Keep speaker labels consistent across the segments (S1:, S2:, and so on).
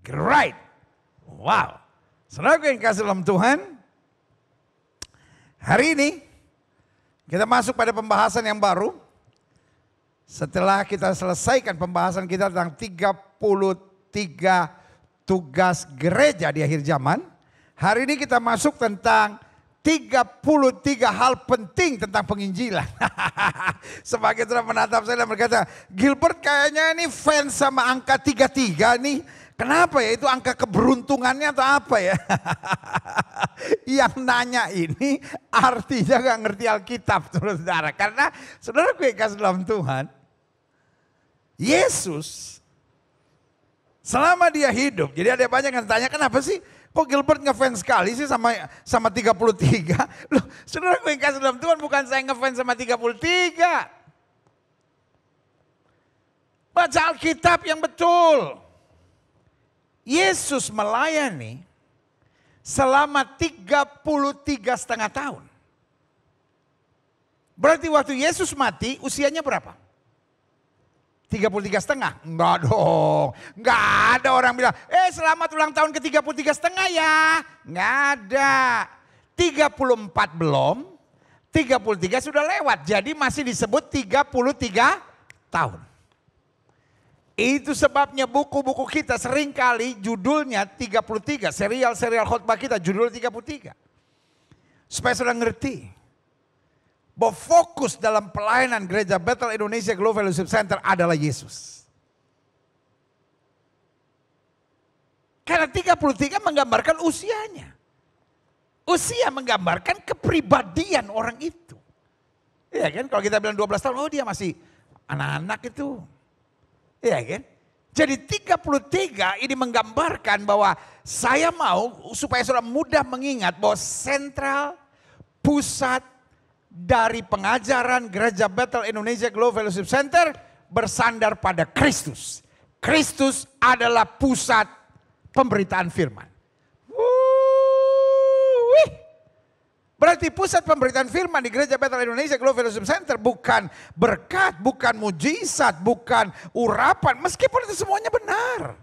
S1: Great. Wow. Saudara yang kasih dalam Tuhan, hari ini kita masuk pada pembahasan yang baru. Setelah kita selesaikan pembahasan kita tentang 33 tugas gereja di akhir zaman. Hari ini kita masuk tentang 33 hal penting tentang penginjilan. Sebagai telah menatap saya dan berkata, Gilbert kayaknya ini fans sama angka 33 nih. Kenapa ya, itu angka keberuntungannya atau apa ya? Yang nanya ini artinya gak ngerti Alkitab, saudara. Karena saudara gue kasih dalam Tuhan, Yesus selama dia hidup, jadi ada banyak yang tanya kenapa sih kok Gilbert ngefans sekali sih sama 33? Loh, saudara gue kasih dalam Tuhan, bukan saya ngefans sama 33. Baca Alkitab yang betul. Yesus melayani selama 33,5 tahun. Berarti waktu Yesus mati usianya berapa? 33,5? Enggak dong. Enggak ada orang bilang, selamat ulang tahun ke 33,5 ya. Enggak ada. 34 belum, 33 sudah lewat. Jadi masih disebut 33 tahun. Itu sebabnya buku-buku kita seringkali judulnya 33. Serial khotbah kita judul 33. Supaya saudara ngerti bahwa fokus dalam pelayanan Gereja Bethel Indonesia Global Fellowship Center adalah Yesus. Karena 33 menggambarkan usianya. Usia menggambarkan kepribadian orang itu. Iya kan, kalau kita bilang 12 tahun, oh dia masih anak-anak itu. Iya kan? Jadi 33 ini menggambarkan bahwa saya mau supaya saudara mudah mengingat bahwa sentral pusat dari pengajaran Gereja Bethel Indonesia Global Fellowship Center bersandar pada Kristus. Kristus adalah pusat pemberitaan firman. Berarti pusat pemberitaan firman di Gereja Bethel Indonesia Global Fellowship Center bukan berkat, bukan mujizat, bukan urapan. Meskipun itu semuanya benar.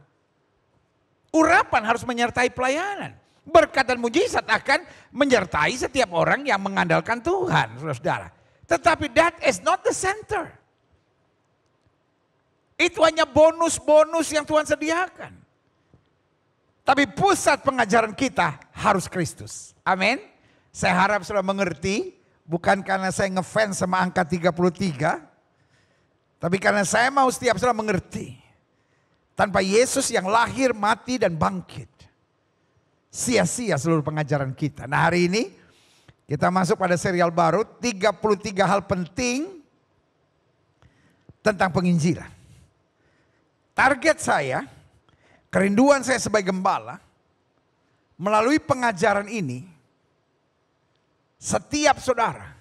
S1: Urapan harus menyertai pelayanan. Berkat dan mujizat akan menyertai setiap orang yang mengandalkan Tuhan, saudara. Tetapi that is not the center. Itu hanya bonus-bonus yang Tuhan sediakan. Tapi pusat pengajaran kita harus Kristus. Amin. Saya harap saudara mengerti, bukan karena saya ngefans sama angka 33, tapi karena saya mau setiap saudara mengerti. Tanpa Yesus yang lahir, mati dan bangkit, sia-sia seluruh pengajaran kita. Nah hari ini kita masuk pada serial baru, 33 hal penting tentang penginjilan. Target saya, kerinduan saya sebagai gembala, melalui pengajaran ini, setiap saudara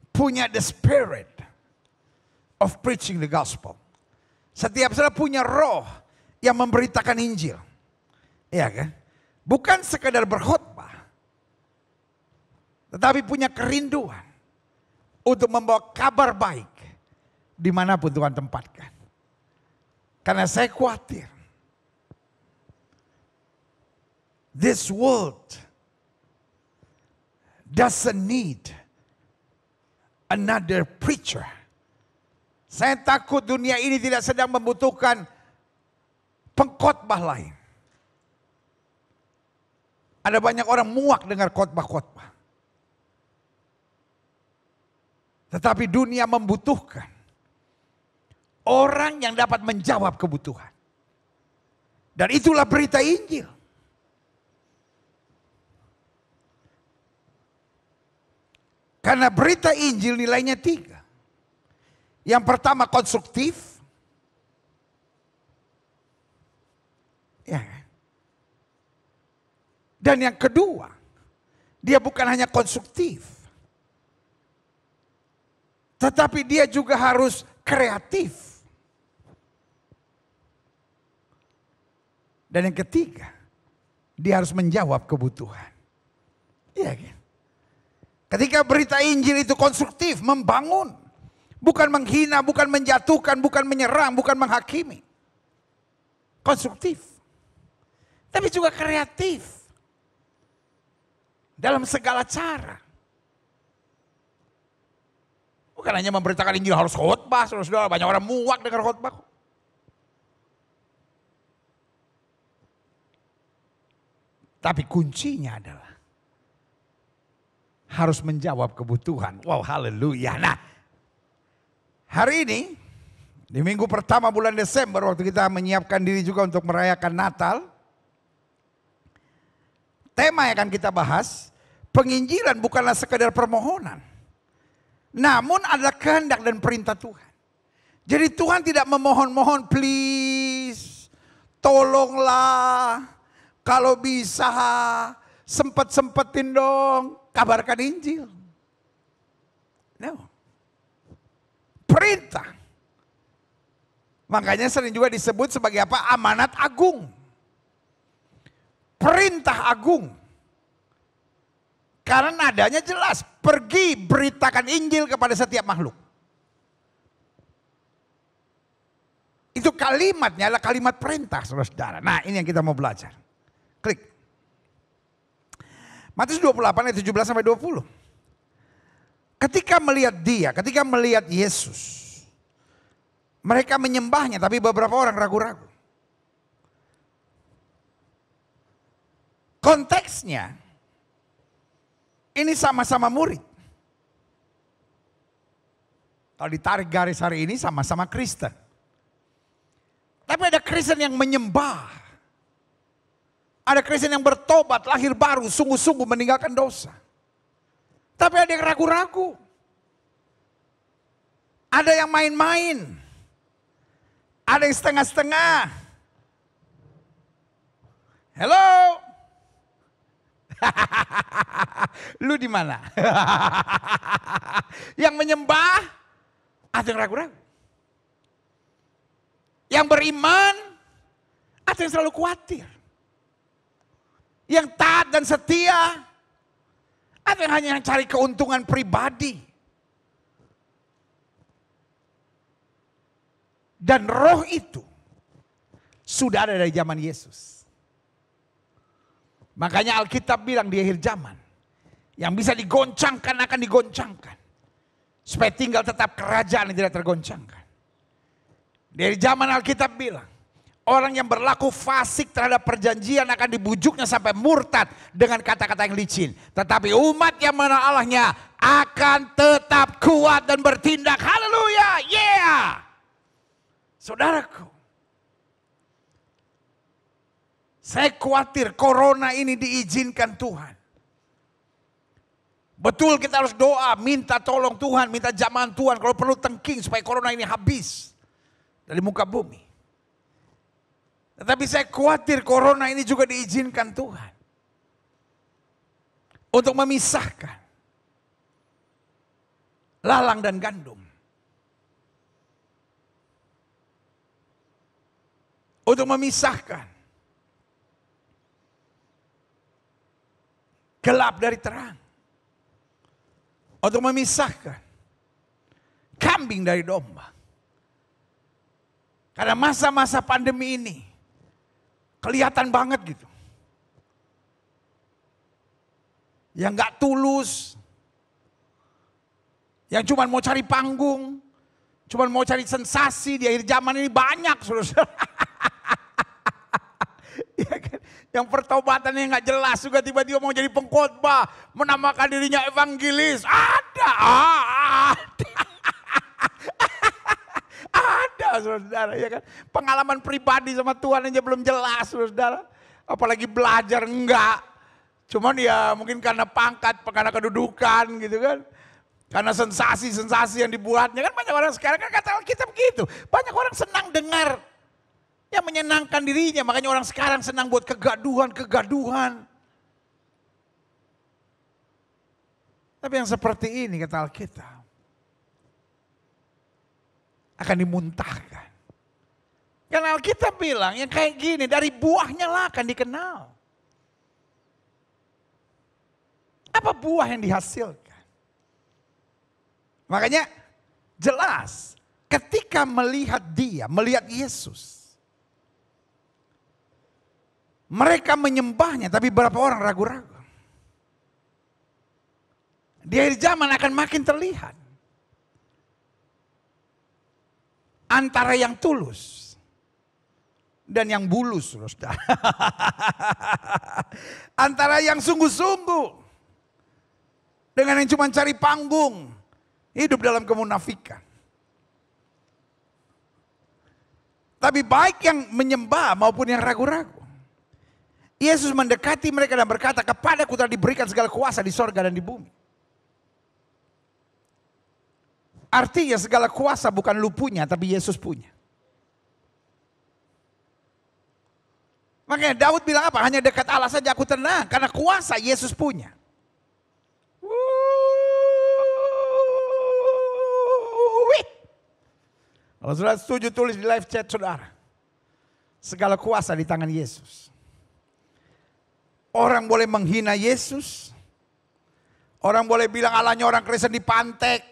S1: punya the spirit of preaching the gospel. Setiap saudara punya roh yang memberitakan Injil. Iya kan? Bukan sekadar berkhotbah. Tetapi punya kerinduan untuk membawa kabar baik dimanapun Tuhan tempatkan. Karena saya khawatir this world doesn't need another preacher. Saya takut dunia ini tidak sedang membutuhkan pengkhotbah lain. Ada banyak orang muak dengar khotbah-khotbah. Tetapi dunia membutuhkan orang yang dapat menjawab kebutuhan. Dan itulah berita Injil. Karena berita Injil nilainya 3. Yang pertama konstruktif. Ya. Dan yang kedua, dia bukan hanya konstruktif. Tetapi dia juga harus kreatif. Dan yang ketiga, dia harus menjawab kebutuhan. Iya kan? Ketika berita Injil itu konstruktif, membangun. Bukan menghina, bukan menjatuhkan, bukan menyerang, bukan menghakimi. konstruktif. Tapi juga kreatif. Dalam segala cara. Bukan hanya memberitakan Injil harus khotbah, saudara-saudara. Banyak orang muak dengar khotbah. Tapi kuncinya adalah harus menjawab kebutuhan. Wow, haleluya. Nah, hari ini di minggu pertama bulan Desember waktu kita menyiapkan diri juga untuk merayakan Natal. Tema yang akan kita bahas, penginjilan bukanlah sekedar permohonan. Namun adalah kehendak dan perintah Tuhan. Jadi Tuhan tidak memohon-mohon, please, tolonglah, kalau bisa sempet-sempetin dong, kabarkan Injil. No. Perintah. Makanya sering juga disebut sebagai apa? Amanat agung. Perintah agung. Karena nadanya jelas, pergi beritakan Injil kepada setiap makhluk. Itu kalimatnya adalah kalimat perintah, saudara-saudara. Nah, ini yang kita mau belajar. Klik. Matius 28 ayat 17 sampai 20. Ketika melihat dia, ketika melihat Yesus, mereka menyembahnya, tapi beberapa orang ragu-ragu. Konteksnya, ini sama-sama murid. Kalau ditarik garis hari ini sama-sama Kristen. Tapi ada Kristen yang menyembah. Ada Kristen yang bertobat, lahir baru, sungguh-sungguh meninggalkan dosa. Tapi ada yang ragu-ragu. Ada yang main-main. Ada yang setengah-setengah. Hello? Lu di mana? Yang menyembah, ada yang ragu-ragu. Yang beriman, ada yang selalu khawatir. Yang taat dan setia, ada yang hanya cari keuntungan pribadi. Dan roh itu sudah ada dari zaman Yesus. Makanya Alkitab bilang di akhir zaman, yang bisa digoncangkan akan digoncangkan. Supaya tinggal tetap kerajaan yang tidak tergoncangkan. Dari zaman Alkitab bilang, orang yang berlaku fasik terhadap perjanjian akan dibujuknya sampai murtad dengan kata-kata yang licin. Tetapi umat yang mengenal Allahnya akan tetap kuat dan bertindak. Haleluya, yeah. Saudaraku, saya khawatir corona ini diizinkan Tuhan. Betul kita harus doa, minta tolong Tuhan, minta jamahan Tuhan. Kalau perlu tengking supaya corona ini habis dari muka bumi. Tetapi saya khawatir corona ini juga diizinkan Tuhan. Untuk memisahkan lalang dan gandum. Untuk memisahkan gelap dari terang. Untuk memisahkan kambing dari domba. Karena masa-masa pandemi ini kelihatan banget gitu. Yang gak tulus. Yang cuma mau cari panggung. Cuma mau cari sensasi di akhir zaman ini banyak, saudara. Ya kan? Yang pertobatannya nggak jelas juga tiba-tiba mau jadi pengkhotbah, menamakan dirinya evangelis. Ada. Ada, saudara, ya kan? Pengalaman pribadi sama Tuhan aja belum jelas, saudara. Apalagi belajar enggak. Cuman ya mungkin karena pangkat, karena kedudukan gitu kan. Karena sensasi-sensasi yang dibuatnya kan banyak orang sekarang kan kata Alkitab begitu. Banyak orang senang dengar yang menyenangkan dirinya. Makanya orang sekarang senang buat kegaduhan-kegaduhan. Tapi yang seperti ini kata Alkitab akan dimuntahkan. Karena Alkitab bilang yang kayak gini dari buahnya lah akan dikenal. Apa buah yang dihasilkan? Makanya jelas ketika melihat dia, melihat Yesus. Mereka menyembahnya, tapi berapa orang ragu-ragu? Di akhir zaman akan makin terlihat antara yang tulus dan yang bulus, saudara. Antara yang sungguh-sungguh dengan yang cuma cari panggung, hidup dalam kemunafikan. Tapi baik yang menyembah maupun yang ragu-ragu, Yesus mendekati mereka dan berkata, kepadaku telah diberikan segala kuasa di sorga dan di bumi. Artinya segala kuasa bukan lu punya, tapi Yesus punya. Makanya Daud bilang apa? Hanya dekat Allah saja aku tenang, karena kuasa Yesus punya. Kalau saudara setuju, tulis di live chat saudara. Segala kuasa di tangan Yesus. Orang boleh menghina Yesus. Orang boleh bilang Allahnya orang Kristen dipantek.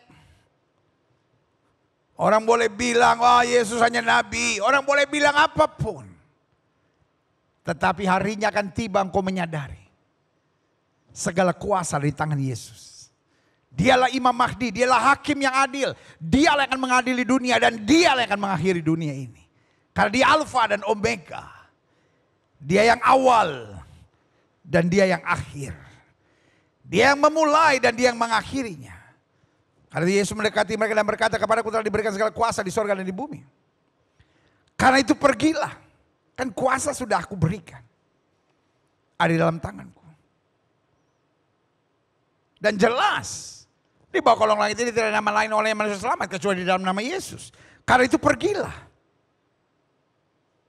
S1: Orang boleh bilang, wah Yesus hanya nabi. Orang boleh bilang apapun. Tetapi harinya akan tiba engkau menyadari. Segala kuasa di tangan Yesus. Dialah Imam Mahdi, dialah hakim yang adil. Dialah yang akan mengadili dunia dan dialah yang akan mengakhiri dunia ini. Karena dia Alfa dan Omega. Dia yang awal dan dia yang akhir. Dia yang memulai dan dia yang mengakhirinya. Karena Yesus mendekati mereka dan berkata, kepadaku telah diberikan segala kuasa di sorga dan di bumi. Karena itu pergilah. Kan kuasa sudah aku berikan. Ada di dalam tanganku. Dan jelas. Di bawah kolong langit ini tidak ada nama lain oleh yang manusia selamat. Kecuali di dalam nama Yesus. Karena itu pergilah.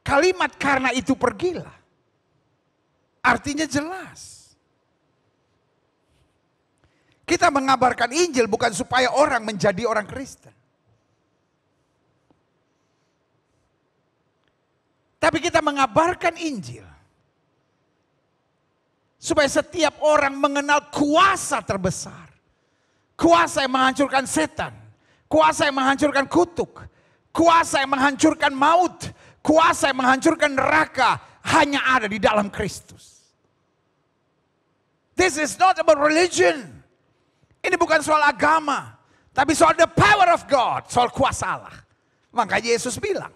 S1: Kalimat karena itu pergilah. Artinya jelas. Kita mengabarkan Injil bukan supaya orang menjadi orang Kristen. Tapi kita mengabarkan Injil. Supaya setiap orang mengenal kuasa terbesar. Kuasa yang menghancurkan setan. Kuasa yang menghancurkan kutuk. Kuasa yang menghancurkan maut. Kuasa yang menghancurkan neraka. Hanya ada di dalam Kristus. This is not about religion. Ini bukan soal agama. Tapi soal the power of God. Soal kuasa Allah. Maka Yesus bilang.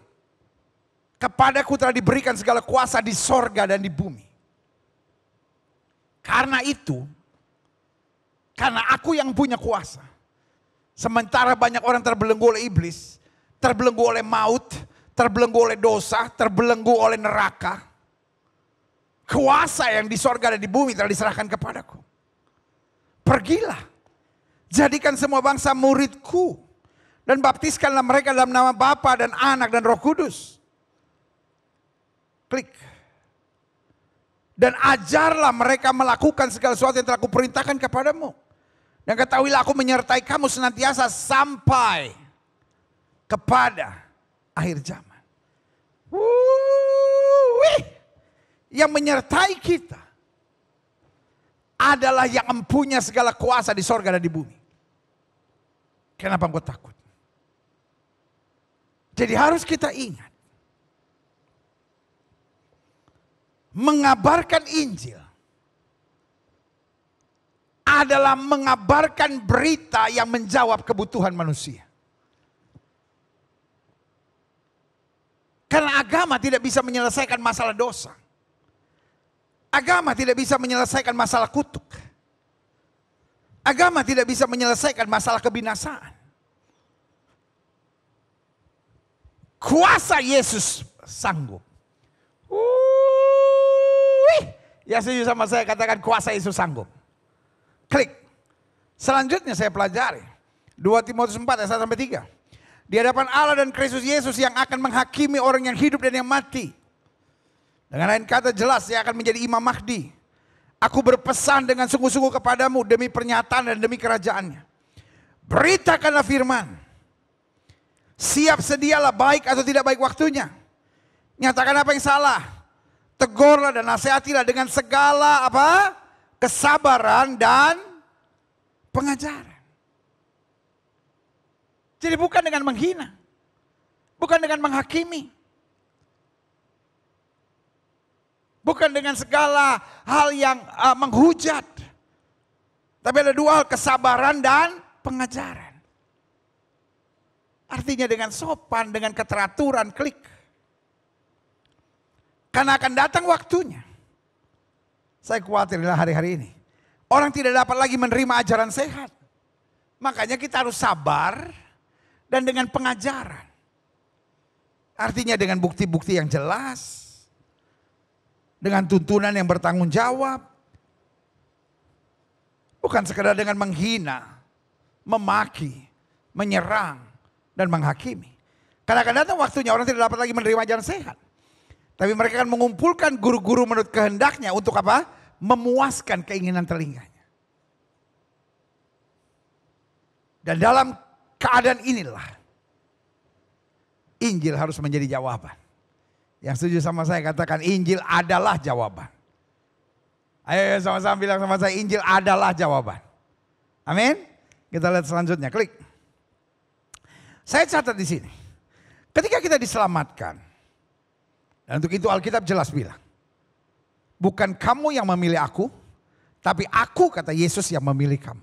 S1: Kepadaku telah diberikan segala kuasa di sorga dan di bumi. Karena itu. Karena aku yang punya kuasa. Sementara banyak orang terbelenggu oleh iblis. Terbelenggu oleh maut. Terbelenggu oleh dosa. Terbelenggu oleh neraka. Kuasa yang di sorga dan di bumi telah diserahkan kepadaku. Pergilah. Jadikan semua bangsa muridku. Dan baptiskanlah mereka dalam nama Bapa dan Anak dan Roh Kudus. Klik. Dan ajarlah mereka melakukan segala sesuatu yang telah kuperintahkan kepadamu. Dan ketahuilah aku menyertai kamu senantiasa sampai kepada akhir zaman. Yang menyertai kita adalah yang mempunyai segala kuasa di sorga dan di bumi. Kenapa engkau takut? Jadi harus kita ingat. Mengabarkan Injil adalah mengabarkan berita yang menjawab kebutuhan manusia. Karena agama tidak bisa menyelesaikan masalah dosa. Agama tidak bisa menyelesaikan masalah kutuk. Agama tidak bisa menyelesaikan masalah kebinasaan. Kuasa Yesus sanggup. Ya setuju sama saya, katakan kuasa Yesus sanggup. Klik. Selanjutnya saya pelajari. 2 Timotius 4 ayat 1-3. Di hadapan Allah dan Kristus Yesus yang akan menghakimi orang yang hidup dan yang mati. Dengan lain kata jelas dia akan menjadi Imam Mahdi. Aku berpesan dengan sungguh-sungguh kepadamu demi pernyataan dan demi kerajaannya. Beritakanlah firman. Siap sedialah baik atau tidak baik waktunya. Nyatakan apa yang salah. Tegurlah dan nasihatilah dengan segala apa? Kesabaran dan pengajaran. Jadi bukan dengan menghina. Bukan dengan menghakimi. Bukan dengan segala hal yang menghujat. Tapi ada dua hal, kesabaran dan pengajaran. Artinya dengan sopan, dengan keteraturan, klik. Karena akan datang waktunya. Saya khawatir hari-hari ini. Orang tidak dapat lagi menerima ajaran sehat. Makanya kita harus sabar dan dengan pengajaran. Artinya dengan bukti-bukti yang jelas. Dengan tuntunan yang bertanggung jawab. Bukan sekedar dengan menghina, memaki, menyerang, dan menghakimi. Karena akan datang waktunya orang tidak dapat lagi menerima ajaran sehat. Tapi mereka akan mengumpulkan guru-guru menurut kehendaknya untuk apa? Memuaskan keinginan telinganya. Dan dalam keadaan inilah Injil harus menjadi jawaban. Yang setuju sama saya katakan Injil adalah jawaban. Ayo sama-sama bilang sama saya, Injil adalah jawaban. Amin. Kita lihat selanjutnya, klik. Saya catat di sini. Ketika kita diselamatkan, dan untuk itu Alkitab jelas bilang, bukan kamu yang memilih aku, tapi aku, kata Yesus, yang memilih kamu.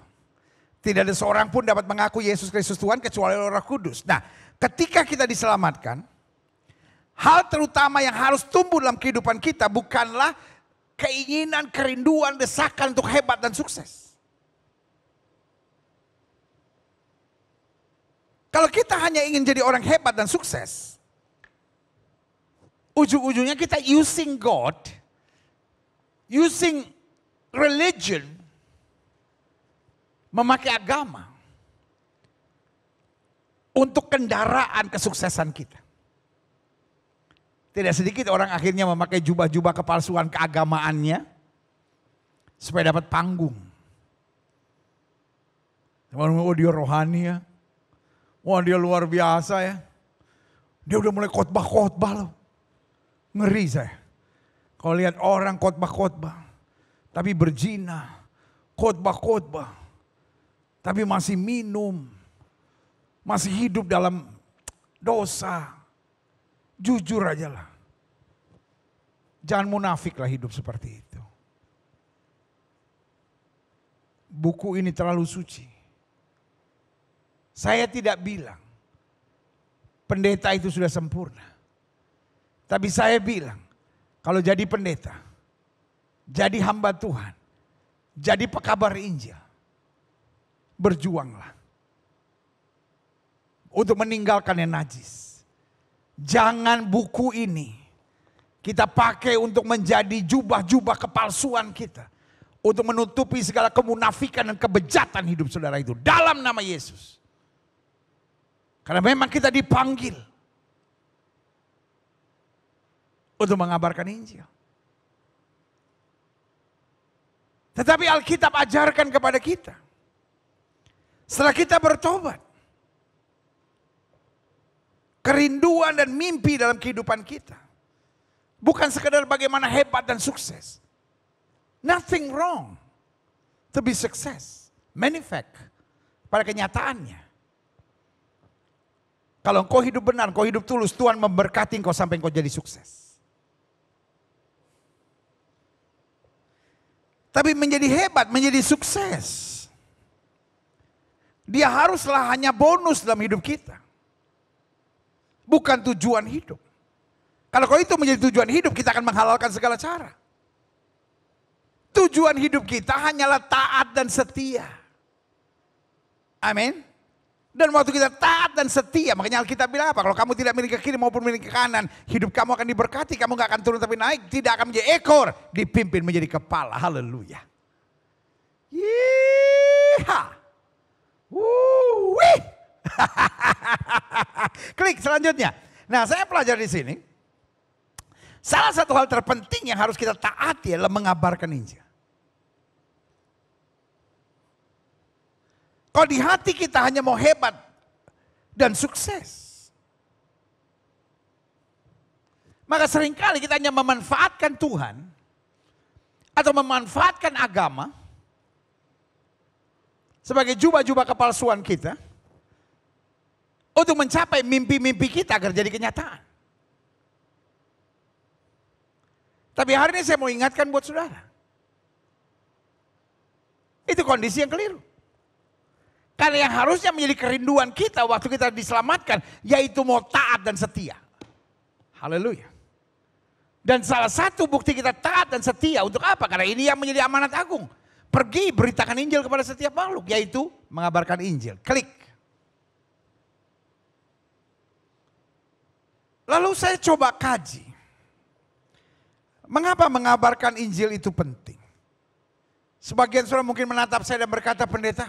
S1: Tidak ada seorang pun dapat mengaku Yesus Kristus Tuhan kecuali Roh Kudus. Nah, ketika kita diselamatkan, hal terutama yang harus tumbuh dalam kehidupan kita bukanlah keinginan, kerinduan, desakan untuk hebat dan sukses. Kalau kita hanya ingin jadi orang hebat dan sukses, ujung-ujungnya kita using God, using religion, memakai agama untuk kendaraan kesuksesan kita. Tidak sedikit orang akhirnya memakai jubah-jubah kepalsuan keagamaannya supaya dapat panggung. Oh dia rohani ya. Wah dia luar biasa ya. Dia udah mulai khotbah-khotbah loh. Ngeri saya. Kalau lihat orang khotbah-khotbah. Tapi berzina. Khotbah-khotbah. Tapi masih minum. Masih hidup dalam dosa. Jujur aja lah. Jangan munafik lah hidup seperti itu. Buku ini terlalu suci. Saya tidak bilang pendeta itu sudah sempurna. Tapi saya bilang kalau jadi pendeta, jadi hamba Tuhan, jadi pekabar Injil, berjuanglah untuk meninggalkan yang najis. Jangan buku ini kita pakai untuk menjadi jubah-jubah kepalsuan kita. Untuk menutupi segala kemunafikan dan kebejatan hidup saudara itu. Dalam nama Yesus. Karena memang kita dipanggil untuk mengabarkan Injil. Tetapi Alkitab ajarkan kepada kita. Setelah kita bertobat. Kerinduan dan mimpi dalam kehidupan kita. Bukan sekedar bagaimana hebat dan sukses. Nothing wrong to be success. Many fact. Pada kenyataannya. Kalau engkau hidup benar, engkau hidup tulus, Tuhan memberkati engkau sampai engkau jadi sukses. Tapi menjadi hebat, menjadi sukses. Dia haruslah hanya bonus dalam hidup kita. Bukan tujuan hidup. Kalau itu menjadi tujuan hidup, kita akan menghalalkan segala cara. Tujuan hidup kita hanyalah taat dan setia. Amin. Dan waktu kita taat dan setia, makanya Alkitab bilang apa? Kalau kamu tidak milik ke kiri maupun milik ke kanan, hidup kamu akan diberkati, kamu gak akan turun tapi naik, tidak akan menjadi ekor, dipimpin menjadi kepala. Haleluya. Yeeha. Wih. Klik selanjutnya. Nah, saya pelajari di sini. Salah satu hal terpenting yang harus kita taati adalah mengabarkan Injil. Kalau di hati kita hanya mau hebat dan sukses, maka seringkali kita hanya memanfaatkan Tuhan atau memanfaatkan agama sebagai jubah-jubah kepalsuan kita untuk mencapai mimpi-mimpi kita agar jadi kenyataan. Tapi hari ini saya mau ingatkan buat saudara. Itu kondisi yang keliru. Karena yang harusnya menjadi kerinduan kita waktu kita diselamatkan, yaitu mau taat dan setia. Haleluya. Dan salah satu bukti kita taat dan setia untuk apa? Karena ini yang menjadi amanat agung. Pergi beritakan Injil kepada setiap makhluk, yaitu mengabarkan Injil. Klik. Lalu saya coba kaji. Mengapa mengabarkan Injil itu penting? Sebagian saudara mungkin menatap saya dan berkata, pendeta,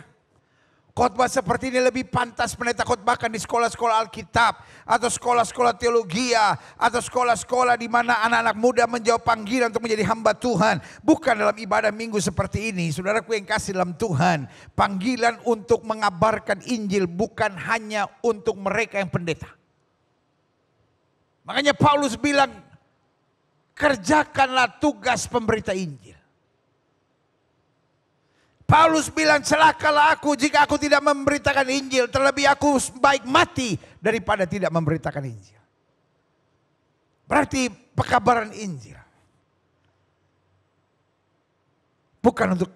S1: khotbah seperti ini lebih pantas pendeta khotbahkan di sekolah-sekolah Alkitab, atau sekolah-sekolah teologia, atau sekolah-sekolah di mana anak-anak muda menjawab panggilan untuk menjadi hamba Tuhan. Bukan dalam ibadah minggu seperti ini. Saudaraku yang kasih dalam Tuhan, panggilan untuk mengabarkan Injil bukan hanya untuk mereka yang pendeta. Makanya Paulus bilang, kerjakanlah tugas pemberita Injil. Paulus bilang, celakalah aku jika aku tidak memberitakan Injil. Terlebih aku baik mati daripada tidak memberitakan Injil. Berarti pekabaran Injil bukan untuk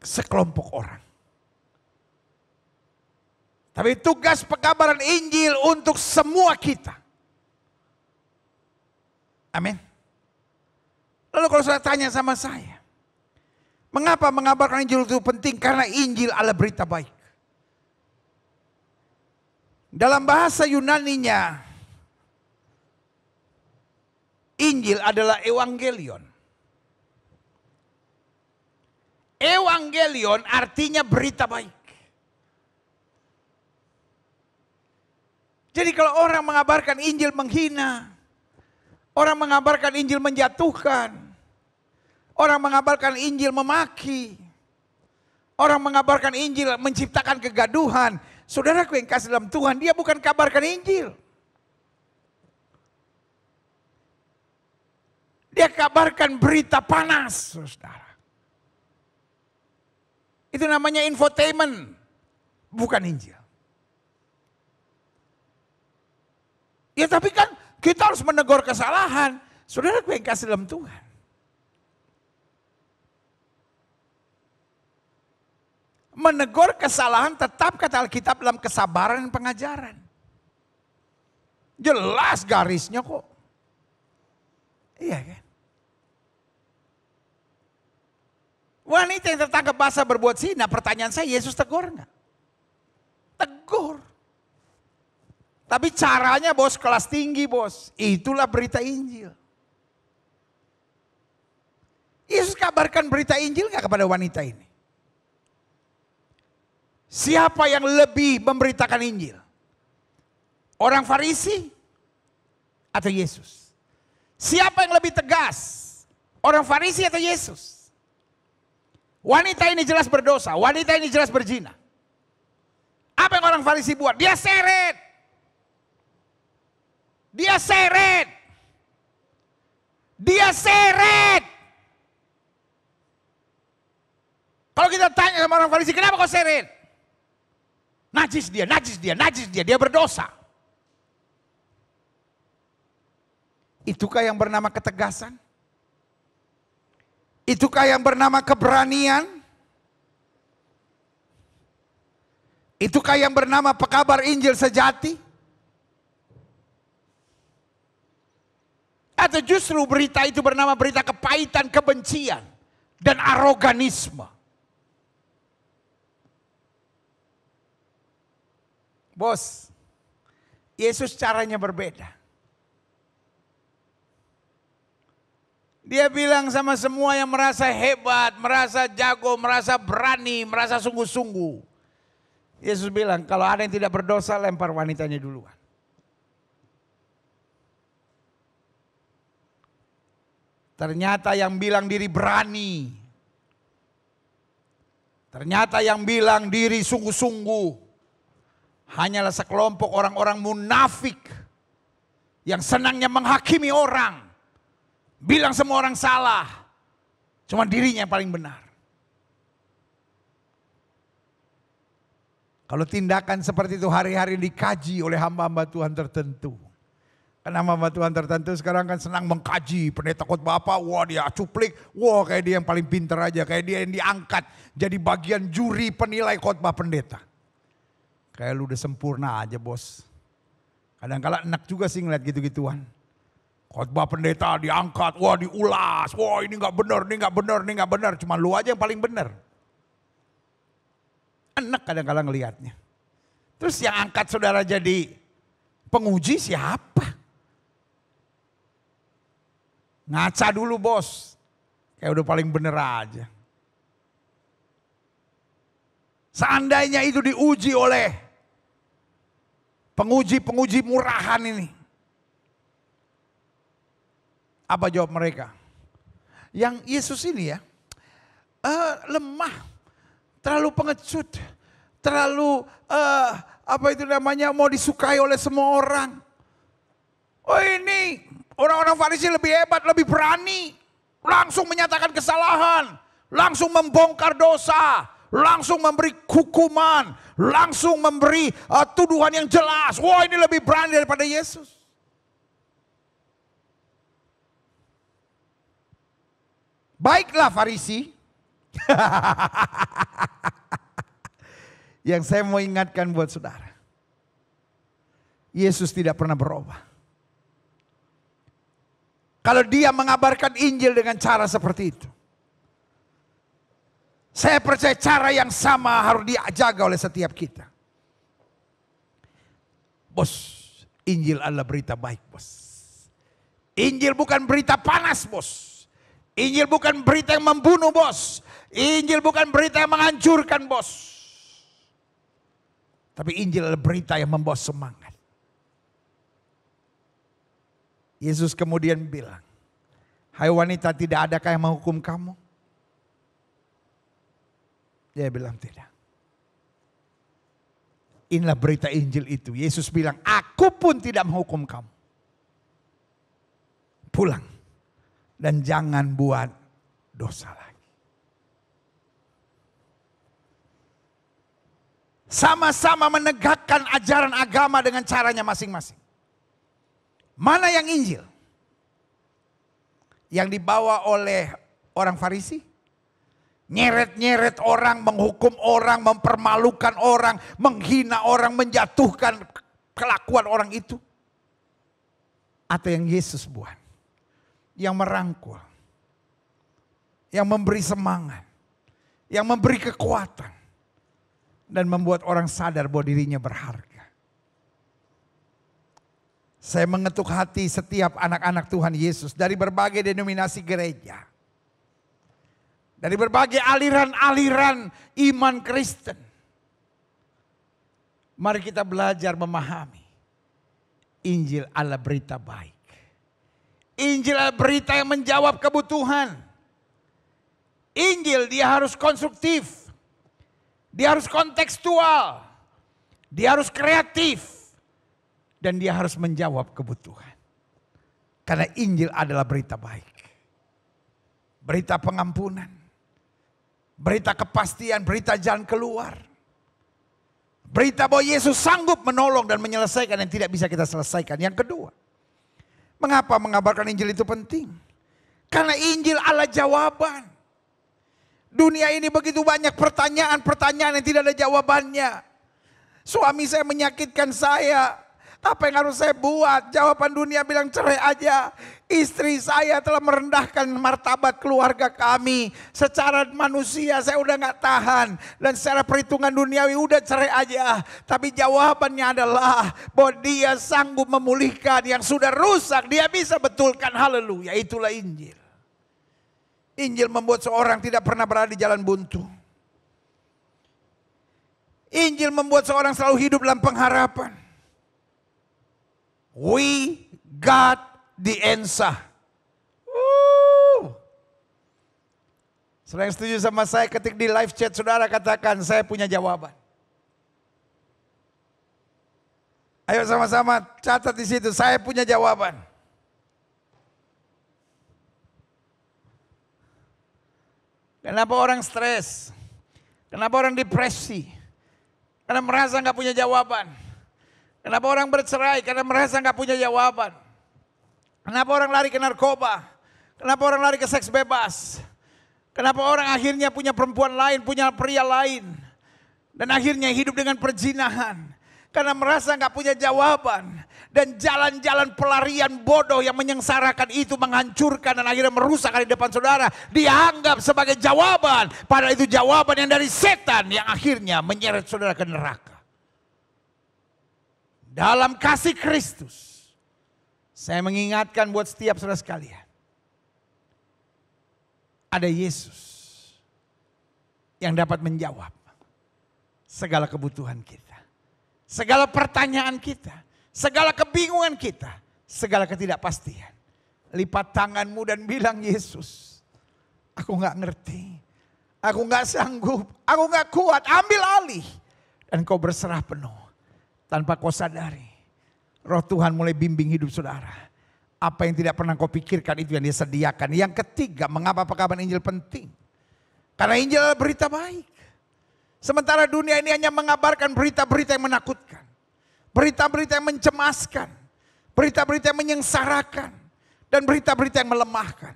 S1: sekelompok orang. Tapi tugas pekabaran Injil untuk semua kita. Amin. Lalu kalau saya tanya sama saya, mengapa mengabarkan Injil itu penting? Karena Injil adalah berita baik. Dalam bahasa Yunaninya, Injil adalah evangelion. Evangelion artinya berita baik. Jadi kalau orang mengabarkan Injil menghina, orang mengabarkan Injil menjatuhkan, orang mengabarkan Injil memaki, orang mengabarkan Injil menciptakan kegaduhan. Saudaraku yang kasih dalam Tuhan, dia bukan kabarkan Injil. Dia kabarkan berita panas, saudara. Itu namanya infotainment, bukan Injil. Ya tapi kan kita harus menegur kesalahan. Saudaraku yang kasih dalam Tuhan. Menegur kesalahan tetap kata Alkitab dalam kesabaran dan pengajaran. Jelas garisnya kok. Iya kan? Wanita yang tertangkap basah berbuat zina, pertanyaan saya, Yesus tegur enggak? Tegur. Tapi caranya bos, kelas tinggi bos. Itulah berita Injil. Yesus kabarkan berita Injil enggak kepada wanita ini? Siapa yang lebih memberitakan Injil? Orang Farisi atau Yesus? Siapa yang lebih tegas? Orang Farisi atau Yesus? Wanita ini jelas berdosa, wanita ini jelas berzina. Apa yang orang Farisi buat? Dia seret. Dia seret. Dia seret. Kalau kita tanya sama orang Farisi, kenapa kau seret? Najis dia, najis dia, najis dia, dia berdosa. Itukah yang bernama ketegasan? Itukah yang bernama keberanian? Itukah yang bernama pekabar Injil sejati? Atau justru berita itu bernama berita kepahitan, kebencian, dan aroganisme? Bos, Yesus caranya berbeda. Dia bilang sama semua yang merasa hebat, merasa jago, merasa berani, merasa sungguh-sungguh. Yesus bilang, kalau ada yang tidak berdosa, lempar wanitanya duluan. Ternyata yang bilang diri berani, ternyata yang bilang diri sungguh-sungguh, hanyalah sekelompok orang-orang munafik yang senangnya menghakimi orang, bilang semua orang salah, cuma dirinya yang paling benar. Kalau tindakan seperti itu hari-hari dikaji oleh hamba-hamba Tuhan tertentu, Karena hamba Tuhan tertentu sekarang kan senang mengkaji pendeta khotbah apa, wah dia cuplik, wah kayak dia yang paling pintar aja, kayak dia yang diangkat jadi bagian juri penilai khotbah pendeta. Kayak lu udah sempurna aja bos. Kadang-kadang enak juga sih ngeliat gitu-gituan. Khotbah pendeta diangkat, wah diulas, wah ini gak benar, ini gak benar, ini gak benar. Cuma lu aja yang paling benar. Enak kadang-kadang ngeliatnya. Terus yang angkat saudara jadi penguji siapa? Ngaca dulu bos, kayak udah paling bener aja. Seandainya itu diuji oleh penguji-penguji murahan ini. Apa jawab mereka? Yang Yesus ini ya, lemah, terlalu pengecut, terlalu mau disukai oleh semua orang. Oh ini orang-orang Farisi lebih hebat, lebih berani. Langsung menyatakan kesalahan. Langsung membongkar dosa. Langsung memberi hukuman. Langsung memberi tuduhan yang jelas. Wah ini lebih berani daripada Yesus. Baiklah Farisi. Yang saya mau ingatkan buat saudara. Yesus tidak pernah berubah. Kalau dia mengabarkan Injil dengan cara seperti itu. Saya percaya cara yang sama harus dijaga oleh setiap kita. Bos, Injil adalah berita baik bos. Injil bukan berita panas bos. Injil bukan berita yang membunuh bos. Injil bukan berita yang menghancurkan bos. Tapi Injil adalah berita yang membawa semangat. Yesus kemudian bilang, hai wanita tidak adakah yang menghukum kamu? Dia bilang tidak. Inilah berita Injil itu. Yesus bilang, aku pun tidak menghukum kamu. Pulang dan jangan buat dosa lagi. Sama-sama menegakkan ajaran agama dengan caranya masing-masing. Mana yang Injil? Yang dibawa oleh orang Farisi? Nyeret-nyeret orang, menghukum orang, mempermalukan orang, menghina orang, menjatuhkan kelakuan orang itu. Atau yang Yesus buat? Yang merangkul. Yang memberi semangat. Yang memberi kekuatan. Dan membuat orang sadar bahwa dirinya berharga. Saya mengetuk hati setiap anak-anak Tuhan Yesus dari berbagai denominasi gereja. Dari berbagai aliran-aliran iman Kristen. Mari kita belajar memahami. Injil adalah berita baik. Injil adalah berita yang menjawab kebutuhan. Injil dia harus konstruktif. Dia harus kontekstual. Dia harus kreatif. Dan dia harus menjawab kebutuhan. Karena Injil adalah berita baik. Berita pengampunan. Berita kepastian, berita jalan keluar. Berita bahwa Yesus sanggup menolong dan menyelesaikan yang tidak bisa kita selesaikan. Yang kedua, mengapa mengabarkan Injil itu penting? Karena Injil adalah jawaban. Dunia ini begitu banyak pertanyaan-pertanyaan yang tidak ada jawabannya. Suami saya menyakitkan saya. Apa yang harus saya buat? Jawaban dunia bilang cerai aja. Istri saya telah merendahkan martabat keluarga kami. Secara manusia saya udah gak tahan. Dan secara perhitungan duniawi udah cerai aja. Tapi jawabannya adalah bahwa dia sanggup memulihkan yang sudah rusak. Dia bisa betulkan, haleluya. Itulah Injil. Injil membuat seorang tidak pernah berada di jalan buntu. Injil membuat seorang selalu hidup dalam pengharapan. We got the answer. Saudara yang setuju sama saya, ketik di live chat saudara, katakan saya punya jawaban. Ayo sama-sama catat di situ, saya punya jawaban. Kenapa orang stres? Kenapa orang depresi? Karena merasa nggak punya jawaban. Kenapa orang bercerai? Karena merasa nggak punya jawaban. Kenapa orang lari ke narkoba? Kenapa orang lari ke seks bebas? Kenapa orang akhirnya punya perempuan lain, punya pria lain. Dan akhirnya hidup dengan perzinahan. Karena merasa nggak punya jawaban. Dan jalan-jalan pelarian bodoh yang menyengsarakan itu menghancurkan dan akhirnya merusak di depan saudara. Dianggap sebagai jawaban. Padahal itu jawaban yang dari setan yang akhirnya menyeret saudara ke neraka. Dalam kasih Kristus, saya mengingatkan buat setiap saudara sekalian. Ada Yesus yang dapat menjawab segala kebutuhan kita. Segala pertanyaan kita. Segala kebingungan kita. Segala ketidakpastian. Lipat tanganmu dan bilang, Yesus, aku gak ngerti. Aku gak sanggup. Aku gak kuat. Ambil alih. Dan kau berserah penuh. Tanpa kau sadari. Roh Tuhan mulai bimbing hidup saudara. Apa yang tidak pernah kau pikirkan itu yang dia sediakan. Yang ketiga, mengapa pekabaran Injil penting? Karena Injil adalah berita baik. Sementara dunia ini hanya mengabarkan berita-berita yang menakutkan. Berita-berita yang mencemaskan. Berita-berita yang menyengsarakan. Dan berita-berita yang melemahkan.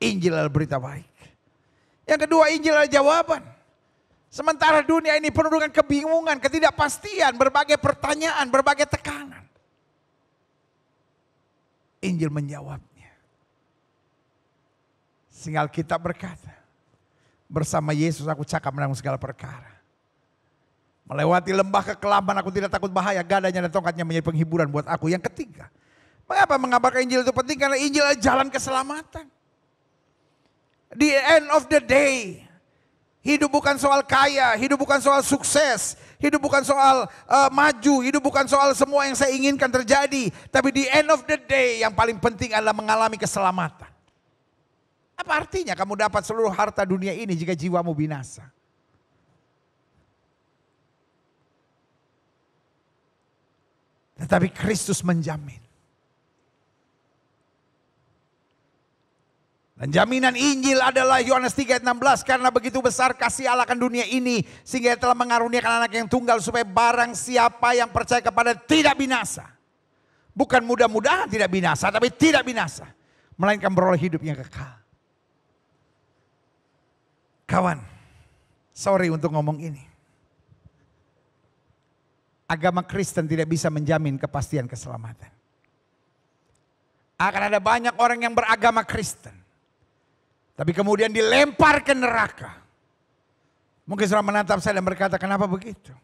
S1: Injil adalah berita baik. Yang kedua, Injil adalah jawaban. Sementara dunia ini penuh dengan kebingungan, ketidakpastian, berbagai pertanyaan, berbagai tekanan. Injil menjawabnya. Sehingga Alkitab berkata, bersama Yesus aku cakap menanggung segala perkara. Melewati lembah kekelaman aku tidak takut bahaya, gadanya dan tongkatnya menjadi penghiburan buat aku. Yang ketiga, mengapa mengabarkan Injil itu penting? Karena Injil adalah jalan keselamatan. The end of the day, hidup bukan soal kaya, hidup bukan soal sukses, hidup bukan soal maju, hidup bukan soal semua yang saya inginkan terjadi. Tapi di end of the day yang paling penting adalah mengalami keselamatan. Apa artinya kamu dapat seluruh harta dunia ini jika jiwamu binasa? Tetapi Kristus menjamin. Dan jaminan Injil adalah Yohanes 3 ayat 16. Karena begitu besar kasih Allah akan dunia ini. Sehingga telah mengaruniakan anak yang tunggal. Supaya barang siapa yang percaya kepada tidak binasa. Bukan mudah-mudahan tidak binasa. Tapi tidak binasa. Melainkan beroleh hidup yang kekal. Kawan. Sorry untuk ngomong ini. Agama Kristen tidak bisa menjamin kepastian keselamatan. Akan ada banyak orang yang beragama Kristen. Tapi kemudian dilempar ke neraka. Mungkin saudara menatap saya dan berkata, kenapa begitu?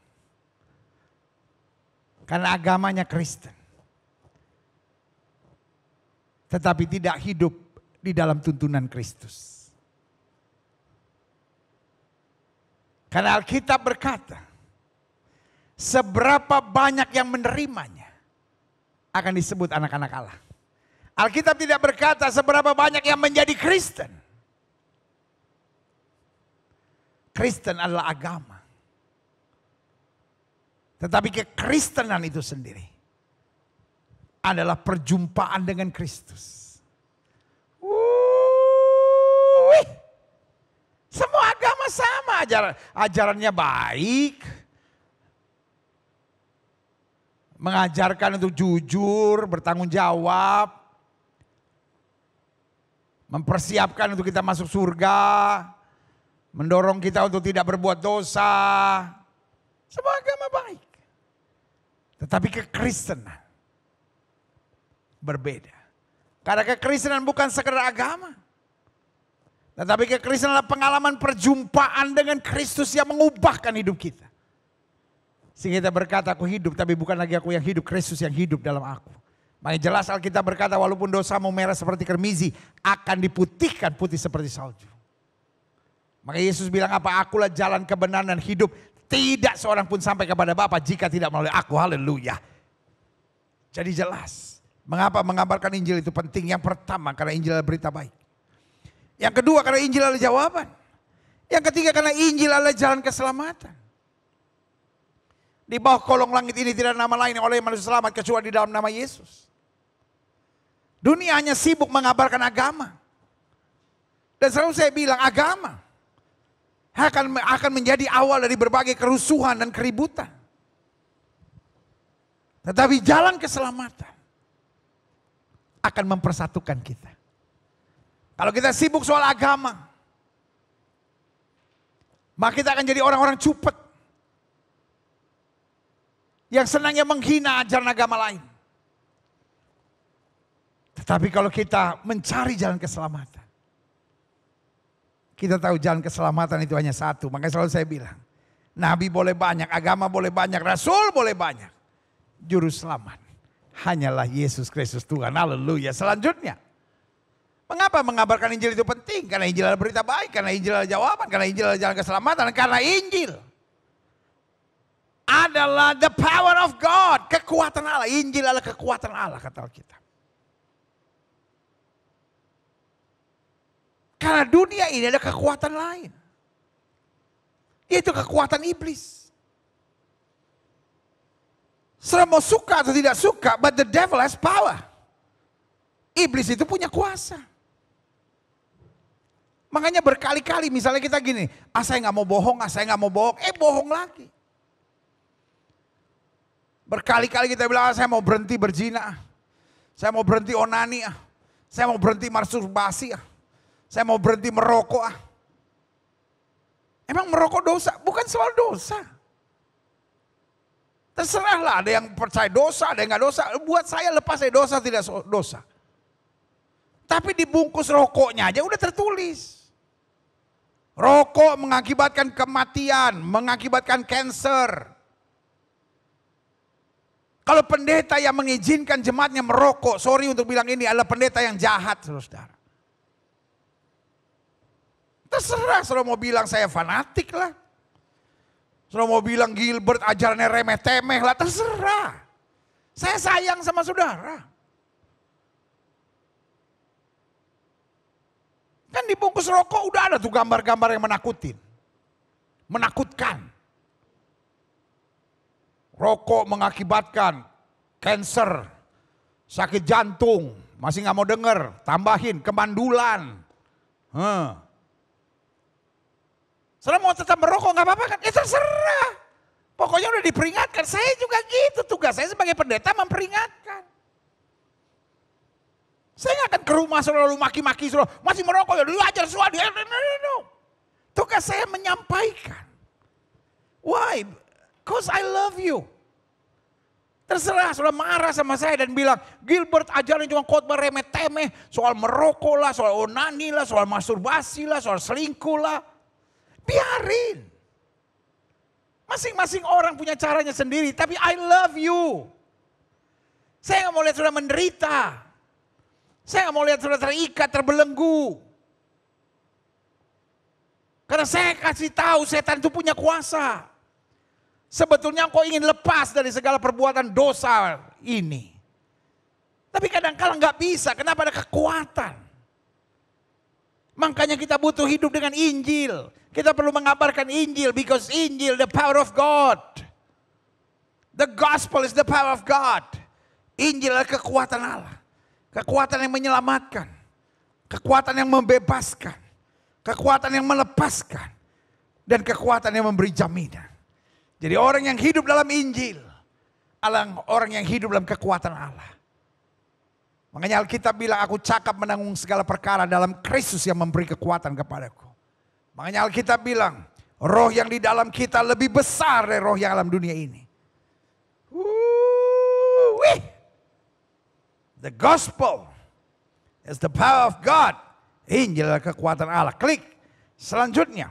S1: Karena agamanya Kristen. Tetapi tidak hidup di dalam tuntunan Kristus. Karena Alkitab berkata, seberapa banyak yang menerimanya akan disebut anak-anak Allah. Alkitab tidak berkata seberapa banyak yang menjadi Kristen. Kristen adalah agama. Tetapi kekristenan itu sendiri adalah perjumpaan dengan Kristus. Semua agama sama, ajarannya baik. Mengajarkan untuk jujur, bertanggung jawab. Mempersiapkan untuk kita masuk surga. Mendorong kita untuk tidak berbuat dosa. Semua agama baik. Tetapi kekristenan berbeda. Karena kekristenan bukan sekedar agama. Tetapi kekristenan adalah pengalaman perjumpaan dengan Kristus yang mengubahkan hidup kita. Sehingga kita berkata aku hidup, tapi bukan lagi aku yang hidup, Kristus yang hidup dalam aku. Makanya jelas Alkitab berkata walaupun dosamu merah seperti kermizi, akan diputihkan putih seperti salju. Maka Yesus bilang apa? Akulah jalan kebenaran dan hidup. Tidak seorang pun sampai kepada Bapa jika tidak melalui aku. Haleluya. Jadi jelas. Mengapa mengabarkan Injil itu penting? Yang pertama karena Injil adalah berita baik. Yang kedua karena Injil adalah jawaban. Yang ketiga karena Injil adalah jalan keselamatan. Di bawah kolong langit ini tidak ada nama lain yang oleh manusia selamat kecuali di dalam nama Yesus. Dunia hanya sibuk mengabarkan agama. Dan selalu saya bilang agama akan menjadi awal dari berbagai kerusuhan dan keributan. Tetapi jalan keselamatan akan mempersatukan kita. Kalau kita sibuk soal agama, maka kita akan jadi orang-orang cupet. Yang senangnya menghina ajaran agama lain. Tetapi kalau kita mencari jalan keselamatan, kita tahu jalan keselamatan itu hanya satu. Makanya selalu saya bilang, nabi boleh banyak, agama boleh banyak, rasul boleh banyak. Juru selamat hanyalah Yesus Kristus Tuhan. Haleluya. Selanjutnya, mengapa mengabarkan Injil itu penting? Karena Injil adalah berita baik, karena Injil adalah jawaban, karena Injil adalah jalan keselamatan, karena Injil adalah the power of God, kekuatan Allah. Injil adalah kekuatan Allah, kata Alkitab. Karena dunia ini ada kekuatan lain, yaitu kekuatan iblis. Saudara mau suka atau tidak suka, but the devil has power. Iblis itu punya kuasa. Makanya berkali-kali misalnya kita gini, saya nggak mau bohong, saya nggak mau bohong, bohong lagi. Berkali-kali kita bilang, saya mau berhenti berzina, saya mau berhenti onani, saya mau berhenti masturbasi, saya mau berhenti merokok. Emang merokok dosa? Bukan soal dosa. Terserahlah, ada yang percaya dosa, ada yang nggak dosa. Buat saya lepas dari dosa tidak dosa. Tapi dibungkus rokoknya aja udah tertulis. Rokok mengakibatkan kematian, mengakibatkan kanker. Kalau pendeta yang mengizinkan jemaatnya merokok, sorry untuk bilang ini adalah pendeta yang jahat, saudara. Terserah, saudara mau bilang saya fanatik lah. Saudara mau bilang Gilbert ajarannya remeh-temeh lah, terserah. Saya sayang sama saudara. Kan dibungkus rokok udah ada tuh gambar-gambar yang menakutkan. Rokok mengakibatkan kanker, sakit jantung, masih nggak mau denger, tambahin kemandulan. Saudara mau tetap merokok nggak apa-apa kan? Terserah. Pokoknya udah diperingatkan. Saya juga gitu, tugas saya sebagai pendeta memperingatkan. Saya nggak akan ke rumah saudara lalu maki-maki saudara, masih merokok ya, diajar soal dia. No. Tugas saya menyampaikan. Why? Because I love you. Terserah saudara marah sama saya dan bilang, Gilbert ajaran cuma khotbah remeh-temeh, soal merokok lah, soal onani lah, soal masturbasi lah, soal selingkuh lah. Biarin. Masing-masing orang punya caranya sendiri, tapi I love you. Saya nggak mau lihat saudara menderita. Saya nggak mau lihat saudara terikat, terbelenggu. Karena saya kasih tahu setan itu punya kuasa. Sebetulnya engkau ingin lepas dari segala perbuatan dosa ini. Tapi kadang-kala nggak bisa, kenapa ada kekuatan. Makanya kita butuh hidup dengan Injil. Kita perlu mengabarkan Injil, because Injil the power of God. The gospel is the power of God. Injil adalah kekuatan Allah. Kekuatan yang menyelamatkan. Kekuatan yang membebaskan. Kekuatan yang melepaskan. Dan kekuatan yang memberi jaminan. Jadi orang yang hidup dalam Injil adalah orang yang hidup dalam kekuatan Allah. Makanya Alkitab bilang, aku cakap menanggung segala perkara dalam Kristus yang memberi kekuatan kepadaku. Makanya Alkitab bilang, roh yang di dalam kita lebih besar dari roh yang dalam dunia ini. The gospel is the power of God. Injil adalah kekuatan Allah. Klik. Selanjutnya,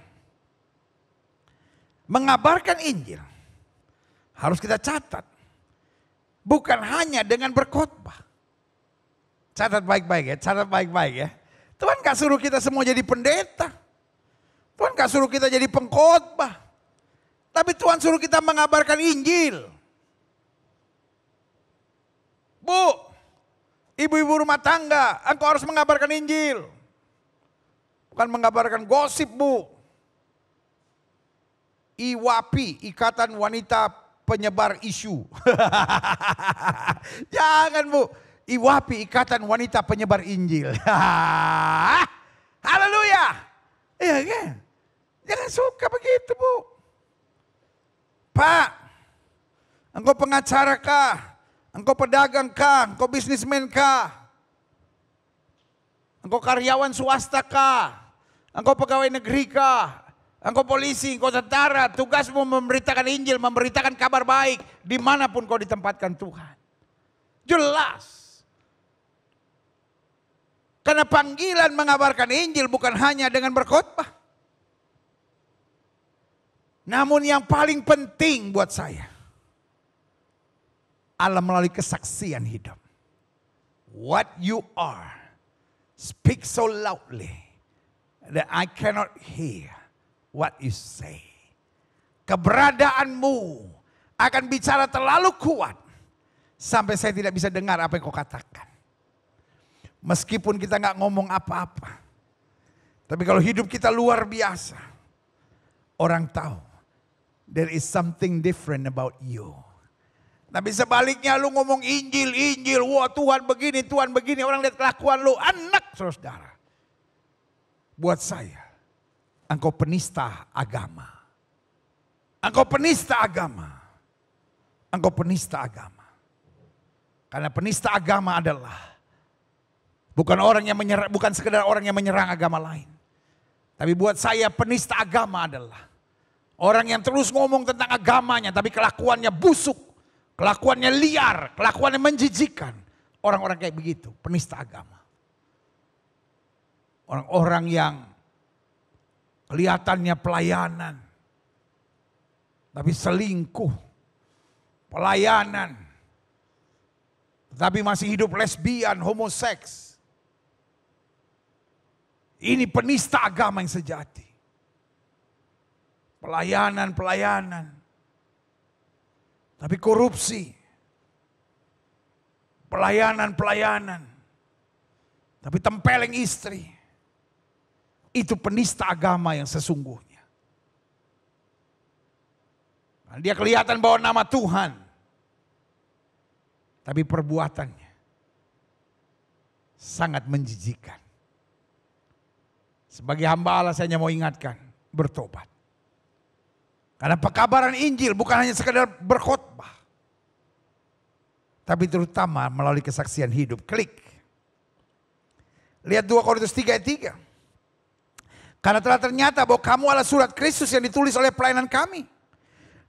S1: mengabarkan Injil harus kita catat. Bukan hanya dengan berkhotbah. Catat baik-baik ya, catat baik-baik ya. Tuhan gak suruh kita semua jadi pendeta. Tuhan gak suruh kita jadi pengkhotbah. Tapi Tuhan suruh kita mengabarkan Injil. Bu, ibu-ibu rumah tangga, engkau harus mengabarkan Injil. Bukan mengabarkan gosip, Bu. IWAPI, Ikatan Wanita Penyebar Isu. Jangan, Bu. IWAPI, Ikatan Wanita Penyebar Injil. Haleluya. Iya kan? Jangan suka begitu, Bu. Pak, engkau pengacara kah? Engkau pedagang kah? Engkau bisnismen kah? Engkau karyawan swasta kah? Engkau pegawai negeri kah? Engkau polisi, engkau tentara. Tugasmu memberitakan Injil, memberitakan kabar baik. Dimanapun kau ditempatkan Tuhan. Jelas. Karena panggilan mengabarkan Injil bukan hanya dengan berkhotbah. Namun yang paling penting buat saya, Allah melalui kesaksian hidup. What you are, speak so loudly that I cannot hear what you say. Keberadaanmu akan bicara terlalu kuat sampai saya tidak bisa dengar apa yang kau katakan. Meskipun kita nggak ngomong apa-apa, tapi kalau hidup kita luar biasa, orang tahu there is something different about you. Tapi sebaliknya lu ngomong Injil, wah Tuhan begini, orang lihat kelakuan lu, anak saudara. Buat saya, engkau penista agama. Engkau penista agama. Engkau penista agama. Karena penista agama adalah bukan sekedar orang yang menyerang agama lain. Tapi buat saya penista agama adalah orang yang terus ngomong tentang agamanya tapi kelakuannya busuk, kelakuannya liar, kelakuannya menjijikan. Orang-orang kayak begitu, penista agama. Orang-orang yang kelihatannya pelayanan tapi selingkuh, pelayanan tapi masih hidup lesbian, homoseks. Ini penista agama yang sejati. Pelayanan. Tapi korupsi. Pelayanan. Tapi tempeleng istri. Itu penista agama yang sesungguhnya. Dia kelihatan bawa nama Tuhan. Tapi perbuatannya sangat menjijikan. Sebagai hamba Allah saya hanya mau ingatkan, bertobat. Karena pekabaran Injil bukan hanya sekedar berkhotbah. Tapi terutama melalui kesaksian hidup. Klik. Lihat 2 Korintus 3 ayat 3. Karena telah ternyata bahwa kamu adalah surat Kristus yang ditulis oleh pelayanan kami.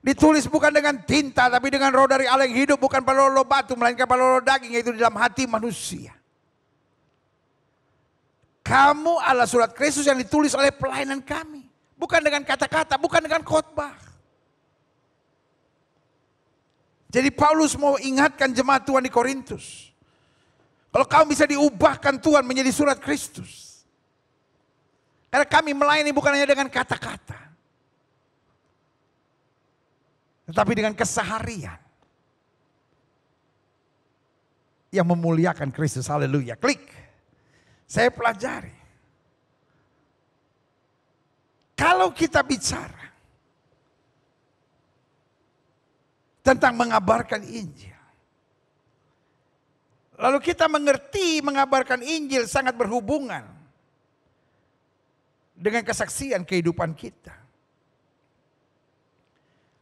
S1: Ditulis bukan dengan tinta tapi dengan roh dari Allah yang hidup. Bukan pada roh batu melainkan pada roh daging, yaitu di dalam hati manusia. Kamu adalah surat Kristus yang ditulis oleh pelayanan kami. Bukan dengan kata-kata, bukan dengan khotbah. Jadi Paulus mau ingatkan jemaat Tuhan di Korintus. Kalau kamu bisa diubahkan Tuhan menjadi surat Kristus. Karena kami melayani bukan hanya dengan kata-kata. Tetapi dengan keseharian. Yang memuliakan Kristus, haleluya. Klik. Saya pelajari. Kalau kita bicara tentang mengabarkan Injil. Lalu kita mengerti mengabarkan Injil sangat berhubungan dengan kesaksian kehidupan kita.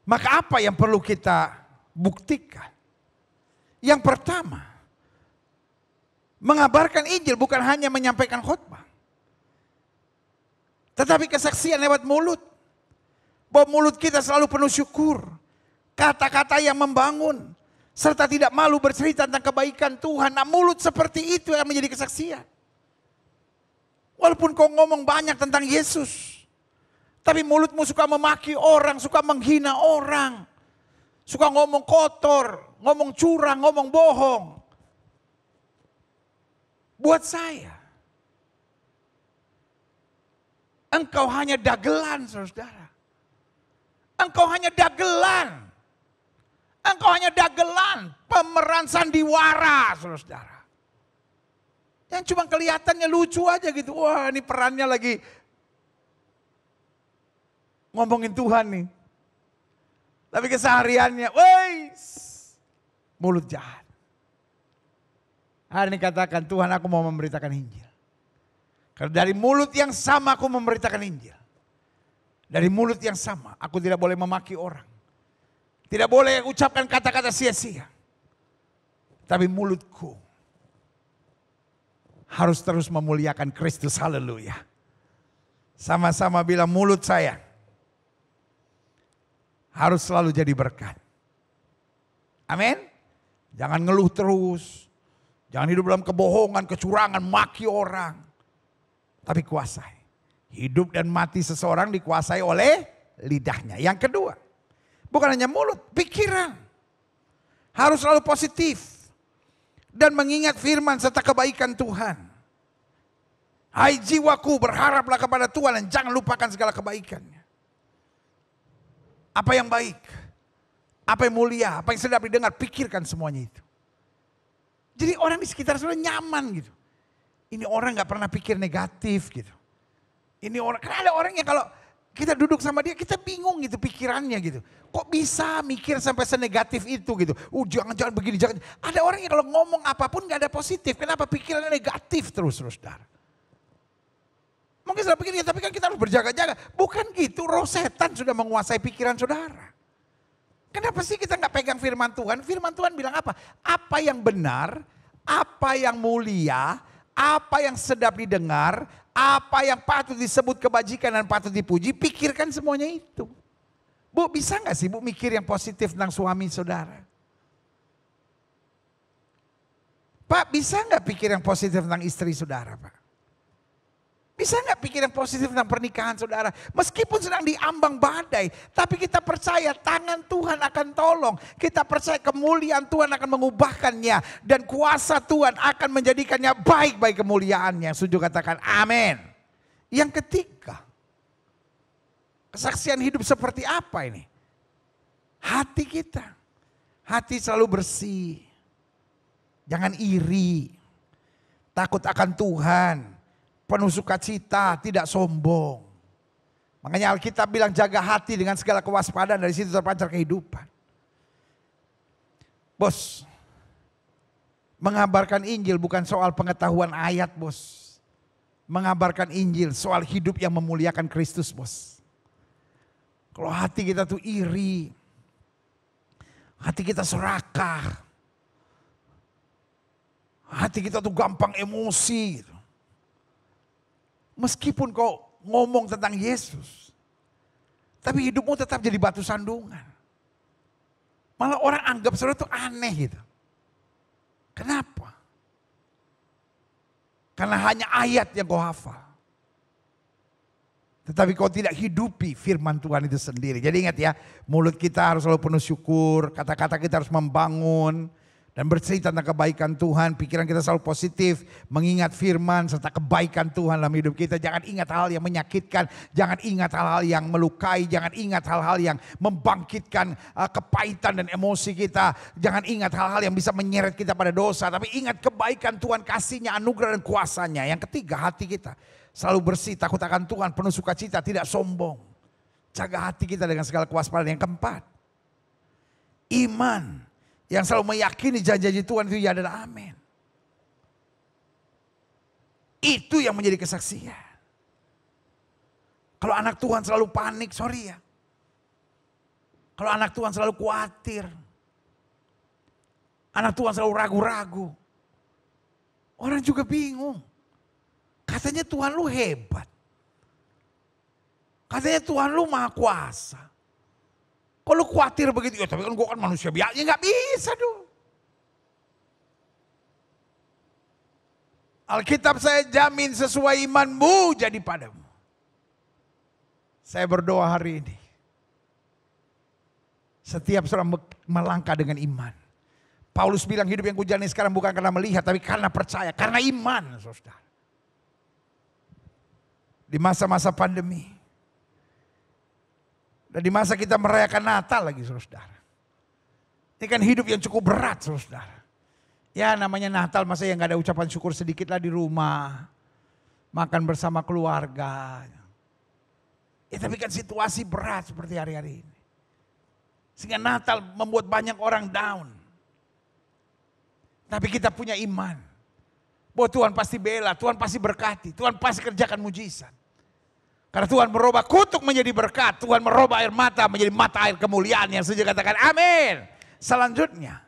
S1: Maka apa yang perlu kita buktikan? Yang pertama, mengabarkan Injil bukan hanya menyampaikan khotbah. Tetapi kesaksian lewat mulut. Bahwa mulut kita selalu penuh syukur. Kata-kata yang membangun. Serta tidak malu bercerita tentang kebaikan Tuhan. Nah, mulut seperti itu yang menjadi kesaksian. Walaupun kau ngomong banyak tentang Yesus. Tapi mulutmu suka memaki orang, suka menghina orang. Suka ngomong kotor, ngomong curang, ngomong bohong. Buat saya, engkau hanya dagelan, saudara. Engkau hanya dagelan. Engkau hanya dagelan, pemeran sandiwara, saudara. Yang cuma kelihatannya lucu aja gitu. Wah, ini perannya lagi ngomongin Tuhan nih. Tapi kesehariannya, mulut jahat. Hari ini katakan, Tuhan aku mau memberitakan Injil. Karena dari mulut yang sama aku memberitakan Injil. Dari mulut yang sama aku tidak boleh memaki orang. Tidak boleh ucapkan kata-kata sia-sia. Tapi mulutku harus terus memuliakan Kristus. Haleluya. Sama-sama bilang, mulut saya harus selalu jadi berkat. Amin. Jangan ngeluh terus. Jangan hidup dalam kebohongan, kecurangan, maki orang. Tapi kuasai. Hidup dan mati seseorang dikuasai oleh lidahnya. Yang kedua, bukan hanya mulut, pikiran. Harus selalu positif. Dan mengingat firman serta kebaikan Tuhan. Hai jiwaku, berharaplah kepada Tuhan dan jangan lupakan segala kebaikannya. Apa yang baik, apa yang mulia, apa yang sedap didengar, pikirkan semuanya itu. Jadi orang di sekitar sudah nyaman gitu. Ini orang gak pernah pikir negatif gitu. Ini orang, karena ada orang yang kalau kita duduk sama dia, kita bingung gitu pikirannya gitu. Kok bisa mikir sampai senegatif itu gitu. Jangan begini, jangan. Ada orang yang kalau ngomong apapun gak ada positif. Kenapa pikirannya negatif terus, saudara? Mungkin saudara pikir, ya, tapi kan kita harus berjaga-jaga. Bukan gitu, roh setan sudah menguasai pikiran saudara. Kenapa sih kita gak pegang firman Tuhan? Firman Tuhan bilang apa? Apa yang benar, apa yang mulia, apa yang sedap didengar, apa yang patut disebut kebajikan dan patut dipuji, pikirkan semuanya itu. Bu, bisa gak sih Bu mikir yang positif tentang suami saudara? Pak, bisa gak pikir yang positif tentang istri saudara, Pak? Bisa gak pikir yang positif tentang pernikahan saudara? Meskipun sedang diambang badai, tapi kita percaya tangan Tuhan akan tolong. Kita percaya kemuliaan Tuhan akan mengubahkannya. Dan kuasa Tuhan akan menjadikannya baik bagi kemuliaannya. Setuju katakan amin. Yang ketiga, kesaksian hidup seperti apa ini? Hati kita. Hati selalu bersih. Jangan iri. Takut akan Tuhan. Penuh sukacita, tidak sombong. Makanya Alkitab bilang jaga hati dengan segala kewaspadaan, dari situ terpancar kehidupan. Bos, mengabarkan Injil bukan soal pengetahuan ayat, bos. Mengabarkan Injil soal hidup yang memuliakan Kristus, bos. Kalau hati kita tuh iri, hati kita serakah, hati kita tuh gampang emosi gitu. Meskipun kau ngomong tentang Yesus, tapi hidupmu tetap jadi batu sandungan. Malah orang anggap saudara itu aneh gitu. Kenapa? Karena hanya ayat yang kau hafal. Tetapi kau tidak hidupi firman Tuhan itu sendiri. Jadi ingat ya, mulut kita harus selalu penuh syukur, kata-kata kita harus membangun. Dan bercerita tentang kebaikan Tuhan, pikiran kita selalu positif, mengingat firman serta kebaikan Tuhan dalam hidup kita. Jangan ingat hal yang menyakitkan, jangan ingat hal-hal yang melukai, jangan ingat hal-hal yang membangkitkan kepahitan dan emosi kita. Jangan ingat hal-hal yang bisa menyeret kita pada dosa, tapi ingat kebaikan Tuhan, kasih-Nya, anugerah dan kuasa-Nya. Yang ketiga, hati kita selalu bersih, takut akan Tuhan, penuh sukacita, tidak sombong. Jaga hati kita dengan segala kewaspadaan. Yang keempat, iman. Yang selalu meyakini janji-janji Tuhan itu ya adalah amin. Itu yang menjadi kesaksian. Kalau anak Tuhan selalu panik, sorry ya. Kalau anak Tuhan selalu khawatir. Anak Tuhan selalu ragu-ragu. Orang juga bingung. Katanya Tuhan lu hebat. Katanya Tuhan lu maha kuasa. Kalau khawatir begitu, ya tapi kan gue kan manusia biasa, ya gak bisa dong. Alkitab saya jamin sesuai imanmu jadi padamu. Saya berdoa hari ini. Setiap seorang melangkah dengan iman. Paulus bilang hidup yang kujalani sekarang bukan karena melihat, tapi karena percaya, karena iman, saudara. Di masa-masa pandemi. Dan di masa kita merayakan Natal lagi, saudara. Ini kan hidup yang cukup berat, saudara. Ya namanya Natal, masa yang gak ada ucapan syukur sedikit lah di rumah. Makan bersama keluarga. Ya tapi kan situasi berat seperti hari-hari ini. Sehingga Natal membuat banyak orang down. Tapi kita punya iman. Bahwa Tuhan pasti bela, Tuhan pasti berkati, Tuhan pasti kerjakan mujizat. Karena Tuhan merubah kutuk menjadi berkat. Tuhan merubah air mata menjadi mata air kemuliaan. Yang setuju katakan amin. Selanjutnya.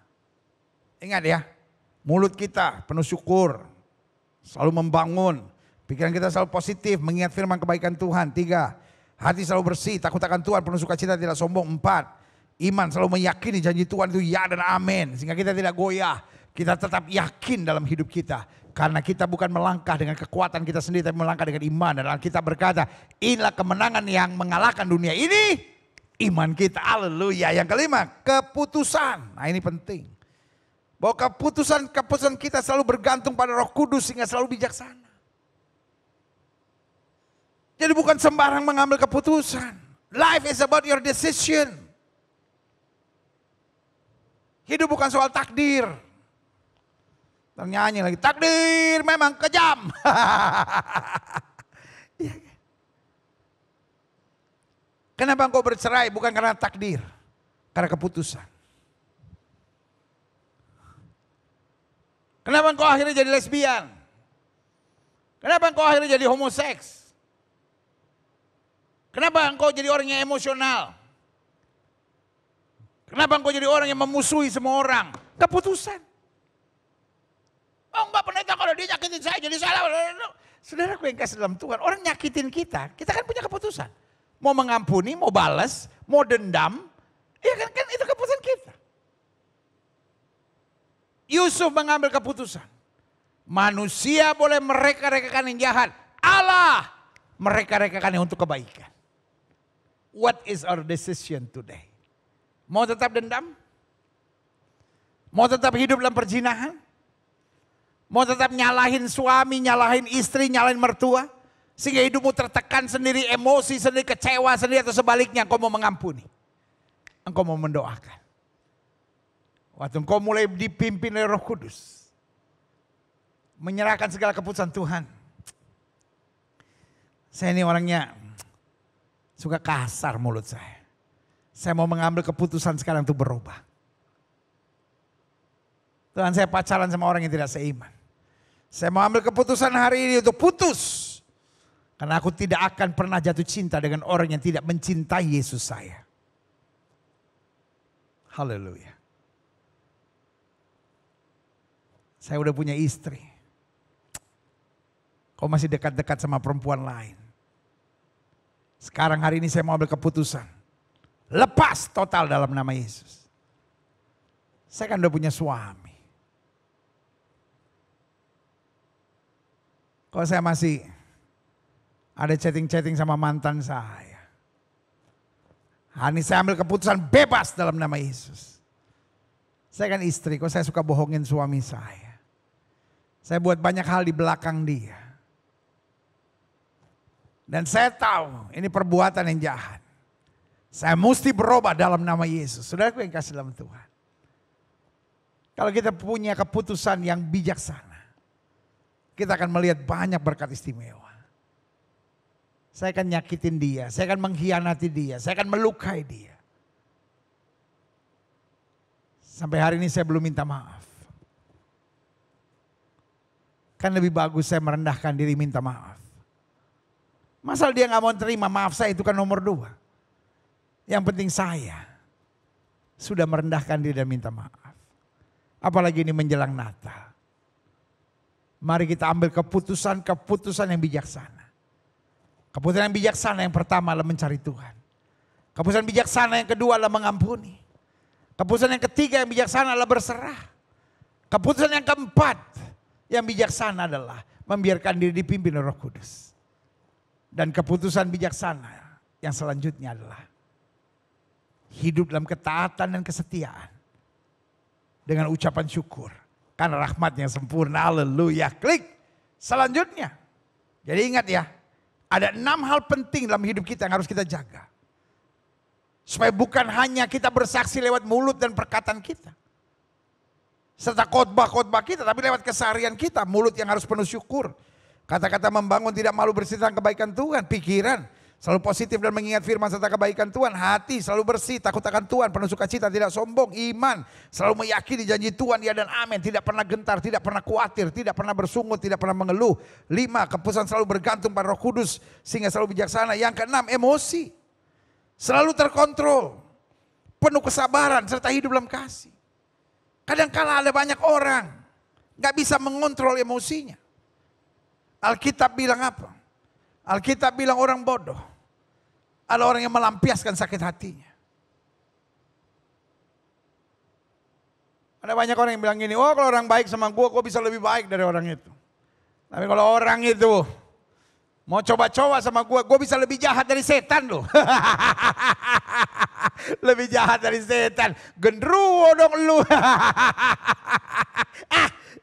S1: Ingat ya. Mulut kita penuh syukur. selalu membangun. Pikiran kita selalu positif, mengingat firman kebaikan Tuhan. 3, hati selalu bersih, takut akan Tuhan, penuh sukacita, tidak sombong. 4, iman selalu meyakini janji Tuhan itu ya dan amin. Sehingga kita tidak goyah, kita tetap yakin dalam hidup kita. Karena kita bukan melangkah dengan kekuatan kita sendiri, tapi melangkah dengan iman. Dan kita berkata, inilah kemenangan yang mengalahkan dunia ini, iman kita. Haleluya. Yang kelima, keputusan. Nah ini penting. Bahwa keputusan kita selalu bergantung pada Roh Kudus sehingga selalu bijaksana. Jadi bukan sembarang mengambil keputusan. Life is about your decision. Hidup bukan soal takdir. Ternyanyi lagi, takdir memang kejam. Kenapa engkau bercerai? Bukan karena takdir, karena keputusan. Kenapa engkau akhirnya jadi lesbian? Kenapa engkau akhirnya jadi homoseks? Kenapa engkau jadi orang yang emosional? Kenapa engkau jadi orang yang memusuhi semua orang? Keputusan. Oh enggak, pendeta kalau dia nyakitin saya jadi salah. Saudaraku yang kasih dalam Tuhan, orang nyakitin kita kan punya keputusan. Mau mengampuni, mau balas, mau dendam, ya kan itu keputusan kita. Yusuf mengambil keputusan. Manusia boleh mereka-rekakan yang jahat, Allah mereka-rekakan yang untuk kebaikan. What is our decision today? Mau tetap dendam? Mau tetap hidup dalam perzinahan? Mau tetap nyalahin suami, nyalahin istri, nyalahin mertua? Sehingga hidupmu tertekan sendiri, emosi sendiri, kecewa sendiri, atau sebaliknya engkau mau mengampuni. Engkau mau mendoakan. Waktu engkau mulai dipimpin oleh Roh Kudus, menyerahkan segala keputusan Tuhan. Saya ini orangnya suka kasar mulut saya. Saya mau mengambil keputusan sekarang untuk berubah. Tuhan, saya pacaran sama orang yang tidak seiman. Saya mau ambil keputusan hari ini untuk putus. Karena aku tidak akan pernah jatuh cinta dengan orang yang tidak mencintai Yesus saya. Haleluya. Saya udah punya istri. Kau masih dekat-dekat sama perempuan lain. Sekarang hari ini saya mau ambil keputusan. Lepas total dalam nama Yesus. Saya kan udah punya suami. Kalau saya masih ada chatting-chatting sama mantan saya. Hari ini saya ambil keputusan bebas dalam nama Yesus. Saya kan istri, kok saya suka bohongin suami saya. Saya buat banyak hal di belakang dia. Dan saya tahu ini perbuatan yang jahat. Saya mesti berubah dalam nama Yesus. Saudaraku yang kasih dalam Tuhan. Kalau kita punya keputusan yang bijaksana, kita akan melihat banyak berkat istimewa. Saya akan nyakitin dia, saya akan mengkhianati dia, saya akan melukai dia. Sampai hari ini saya belum minta maaf. Kan lebih bagus saya merendahkan diri minta maaf. Masal dia gak mau terima maaf saya itu kan nomor 2. Yang penting saya sudah merendahkan diri dan minta maaf. Apalagi ini menjelang Natal. Mari kita ambil keputusan yang bijaksana. Keputusan yang bijaksana yang pertama adalah mencari Tuhan. Keputusan bijaksana yang kedua adalah mengampuni. Keputusan yang ketiga yang bijaksana adalah berserah. Keputusan yang keempat yang bijaksana adalah membiarkan diri dipimpin oleh Roh Kudus. Dan keputusan bijaksana yang selanjutnya adalah hidup dalam ketaatan dan kesetiaan. Dengan ucapan syukur. Karena rahmatnya sempurna. Haleluya. Klik. Selanjutnya. Jadi ingat ya. Ada 6 hal penting dalam hidup kita yang harus kita jaga. Supaya bukan hanya kita bersaksi lewat mulut dan perkataan kita. Serta khotbah-khotbah kita, tapi lewat keseharian kita. Mulut yang harus penuh syukur. Kata-kata membangun tidak malu bercerita tentang kebaikan Tuhan. Pikiran selalu positif dan mengingat firman serta kebaikan Tuhan. Hati selalu bersih, takut akan Tuhan, penuh sukacita, tidak sombong. Iman selalu meyakini janji Tuhan ya dan amin. Tidak pernah gentar, tidak pernah khawatir, tidak pernah bersungut, tidak pernah mengeluh. 5, keputusan selalu bergantung pada Roh Kudus sehingga selalu bijaksana. Yang ke-6, emosi selalu terkontrol, penuh kesabaran serta hidup dalam kasih. Kadang-kala ada banyak orang gak bisa mengontrol emosinya. Alkitab bilang apa? Alkitab bilang orang bodoh adalah orang yang melampiaskan sakit hatinya. Ada banyak orang yang bilang gini, oh kalau orang baik sama gue bisa lebih baik dari orang itu. Tapi kalau orang itu mau coba-coba sama gue bisa lebih jahat dari setan loh. Lebih jahat dari setan. Genderuwo dong lu.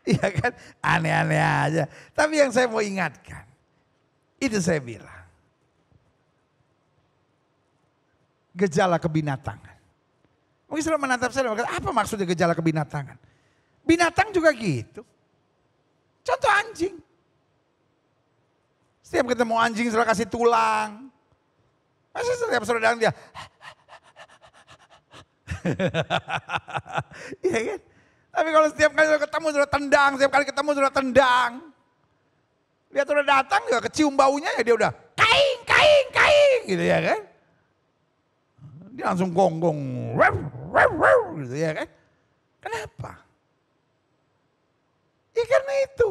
S1: Iya kan, aneh-aneh aja. Tapi yang saya mau ingatkan, itu saya bilang, gejala kebinatangan. Mungkin sudah menatap saya, apa maksudnya gejala kebinatangan? Binatang juga gitu. Contoh anjing. Setiap ketemu anjing sudah kasih tulang. Masa setiap sudah datang dia. Iya kan? Tapi kalau setiap kali ketemu sudah tendang, setiap kali ketemu sudah tendang. Dia sudah datang juga kecium baunya ya dia udah kaing, kaing, kaing gitu ya kan. Dia langsung gonggong, gitu ya kan. Kenapa? Ya karena itu.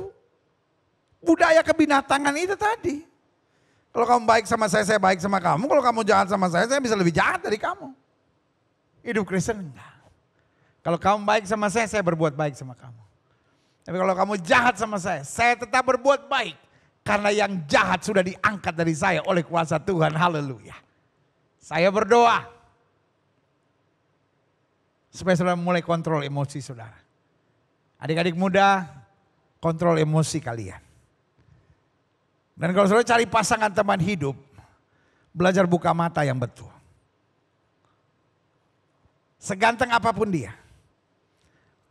S1: Budaya kebinatangan itu tadi. Kalau kamu baik sama saya baik sama kamu. Kalau kamu jahat sama saya bisa lebih jahat dari kamu. Hidup Kristen enggak. Kalau kamu baik sama saya berbuat baik sama kamu. Tapi kalau kamu jahat sama saya tetap berbuat baik. Karena yang jahat sudah diangkat dari saya oleh kuasa Tuhan. Haleluya. Saya berdoa. Supaya saudara mulai kontrol emosi saudara. Adik-adik muda, kontrol emosi kalian. Dan kalau saudara cari pasangan teman hidup, belajar buka mata yang betul. Seganteng apapun dia.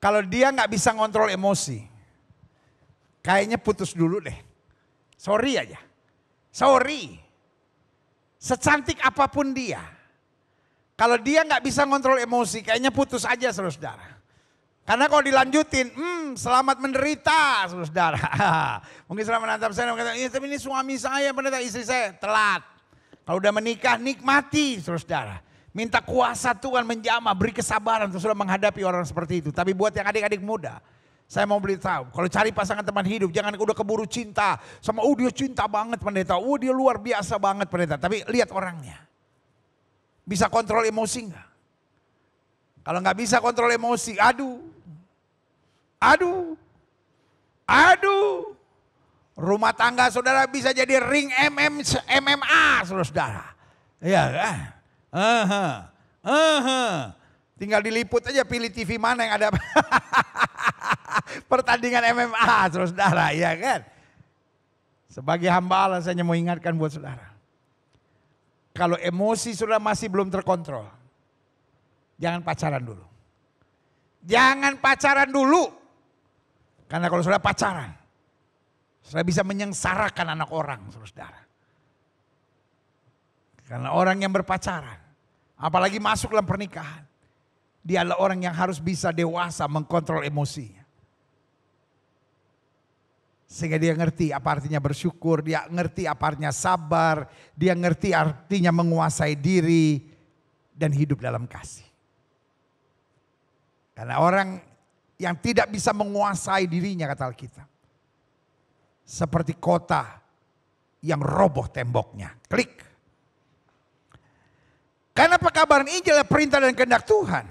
S1: Kalau dia nggak bisa ngontrol emosi, kayaknya putus dulu deh. Sorry aja. Sorry. Secantik apapun dia. Kalau dia nggak bisa ngontrol emosi, kayaknya putus aja saudara. Karena kalau dilanjutin, selamat menderita saudara. Mungkin saudara menatap saya dan berkata, ya tapi ini suami saya, pendeta istri saya telat. Kalau udah menikah nikmati saudara. Minta kuasa Tuhan menjamah, beri kesabaran untuk sudah menghadapi orang seperti itu. Tapi buat yang adik-adik muda, saya mau beritahu, kalau cari pasangan teman hidup, jangan udah keburu cinta. Sama dia cinta banget pendeta, dia luar biasa banget pendeta. Tapi lihat orangnya. Bisa kontrol emosi enggak? Kalau nggak bisa kontrol emosi, aduh. Rumah tangga saudara bisa jadi ring MMA saudara. Iya kan? Tinggal diliput aja, pilih TV mana yang ada pertandingan MMA saudara, ya kan? Sebagai hamba Allah saya mau ingatkan buat saudara. Kalau emosi saudara masih belum terkontrol, jangan pacaran dulu. Jangan pacaran dulu. Karena kalau saudara pacaran, saudara bisa menyengsarakan anak orang saudara. Karena orang yang berpacaran, apalagi masuk dalam pernikahan, dia adalah orang yang harus bisa dewasa mengkontrol emosinya. Sehingga dia ngerti apa artinya bersyukur, dia ngerti apa artinya sabar, dia ngerti artinya menguasai diri dan hidup dalam kasih. Karena orang yang tidak bisa menguasai dirinya kata Alkitab, seperti kota yang roboh temboknya. Klik. Karena pekabaran Injil adalah perintah dan kehendak Tuhan.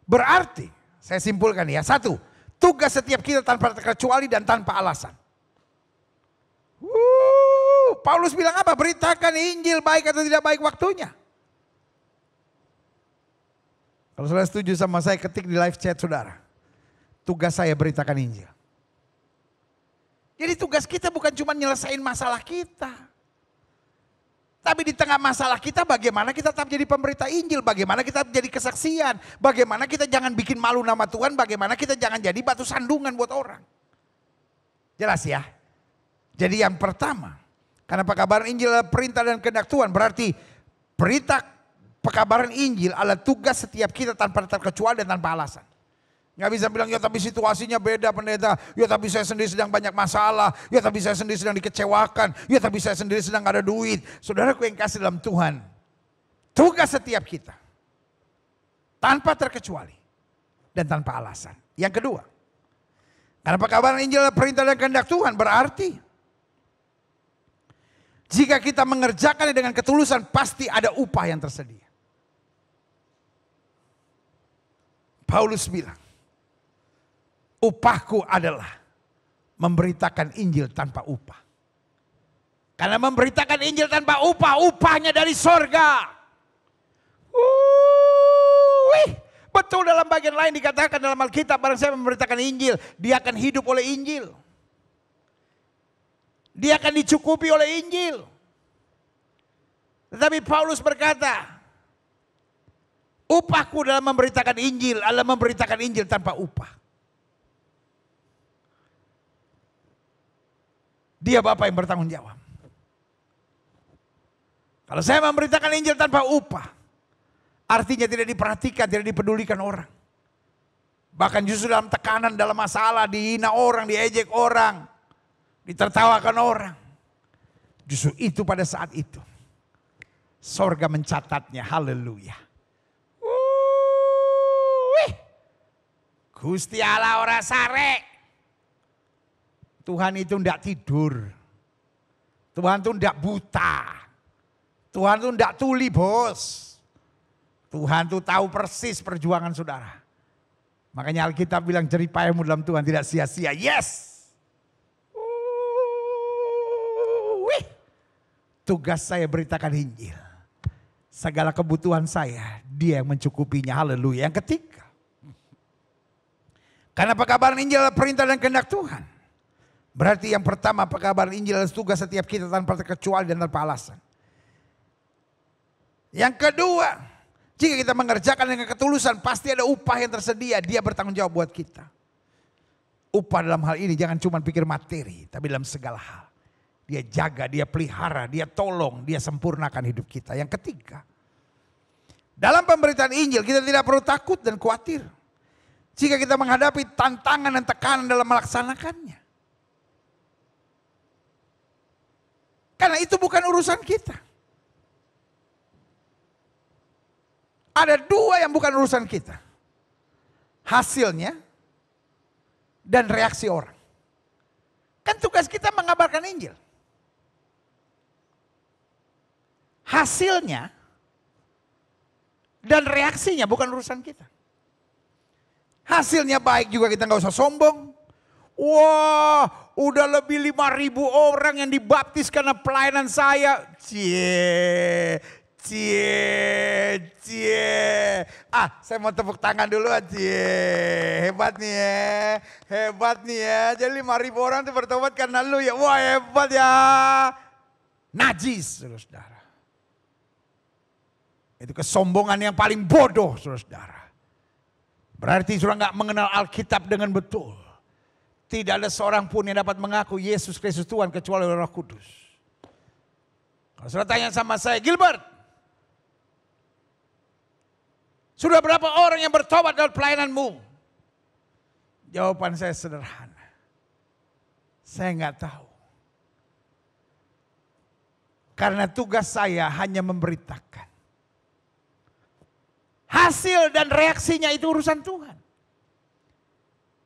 S1: Berarti, saya simpulkan ya. Satu, tugas setiap kita tanpa terkecuali dan tanpa alasan. Paulus bilang apa? Beritakan Injil baik atau tidak baik waktunya. Kalau saudara setuju sama saya, ketik di live chat saudara. Tugas saya beritakan Injil. Jadi tugas kita bukan cuma nyelesain masalah kita. Tapi di tengah masalah kita bagaimana kita tetap jadi pemberita Injil. Bagaimana kita jadi kesaksian. Bagaimana kita jangan bikin malu nama Tuhan. Bagaimana kita jangan jadi batu sandungan buat orang. Jelas ya. Jadi yang pertama. Karena pekabaran Injil adalah perintah dan kehendak Tuhan. Berarti perintah pekabaran Injil adalah tugas setiap kita tanpa terkecuali dan tanpa alasan. Gak bisa bilang ya tapi situasinya beda pendeta. Ya tapi saya sendiri sedang banyak masalah. Ya tapi saya sendiri sedang dikecewakan. Ya tapi saya sendiri sedang gak ada duit. Saudaraku yang kasih dalam Tuhan. Tugas setiap kita. Tanpa terkecuali. Dan tanpa alasan. Yang kedua. Karena pekabaran Injil adalah perintah dan kehendak Tuhan. Berarti Jika kita mengerjakannya dengan ketulusan, pasti ada upah yang tersedia. Paulus bilang, upahku adalah memberitakan Injil tanpa upah. Karena memberitakan Injil tanpa upah, upahnya dari sorga. Betul, dalam bagian lain dikatakan dalam Alkitab, barang siapa memberitakan Injil, dia akan hidup oleh Injil. Dia akan dicukupi oleh Injil. Tetapi Paulus berkata, upahku dalam memberitakan Injil adalah memberitakan Injil tanpa upah. Dia Bapa yang bertanggung jawab. Kalau saya memberitakan Injil tanpa upah, artinya tidak diperhatikan, tidak dipedulikan orang. Bahkan justru dalam tekanan, dalam masalah, dihina orang, diejek orang, ditertawakan orang. Justru itu pada saat itu, sorga mencatatnya, haleluya. Gusti Allah ora sare. Tuhan itu tidak tidur. Tuhan itu tidak buta. Tuhan itu tidak tuli, bos. Tuhan itu tahu persis perjuangan saudara. Makanya Alkitab bilang jeripayamu dalam Tuhan tidak sia-sia. Yes. Tugas saya beritakan Injil. Segala kebutuhan saya, dia yang mencukupinya. Haleluya. Yang ketiga, karena pekabaran Injil adalah perintah dan kehendak Tuhan. Berarti yang pertama, pekabaran Injil adalah tugas setiap kita tanpa terkecuali dan tanpa alasan. Yang kedua, jika kita mengerjakan dengan ketulusan, pasti ada upah yang tersedia. Dia bertanggung jawab buat kita. Upah dalam hal ini jangan cuma pikir materi, tapi dalam segala hal. Dia jaga, dia pelihara, dia tolong, dia sempurnakan hidup kita. Yang ketiga, dalam pemberitaan Injil kita tidak perlu takut dan khawatir. Jika kita menghadapi tantangan dan tekanan dalam melaksanakannya. Karena itu bukan urusan kita. Ada dua yang bukan urusan kita. Hasilnya dan reaksi orang. Kan tugas kita mengabarkan Injil. Hasilnya dan reaksinya bukan urusan kita. Hasilnya baik juga kita nggak usah sombong. Wah, udah lebih 5.000 orang yang dibaptis karena pelayanan saya. Cie. Saya mau tepuk tangan dulu. Hebat nih ya. Hebat nih ya. Jadi 5.000 orang itu bertobat karena lu ya. Wah, hebat ya. Najis, saudara. Itu kesombongan yang paling bodoh, saudara. Berarti saudara nggak mengenal Alkitab dengan betul. Tidak ada seorang pun yang dapat mengaku Yesus Kristus Tuhan kecuali Roh Kudus. Kalau saudara tanya sama saya, Gilbert, sudah berapa orang yang bertobat dalam pelayananmu? Jawaban saya sederhana. Saya nggak tahu. Karena tugas saya hanya memberitakan. Hasil dan reaksinya itu urusan Tuhan.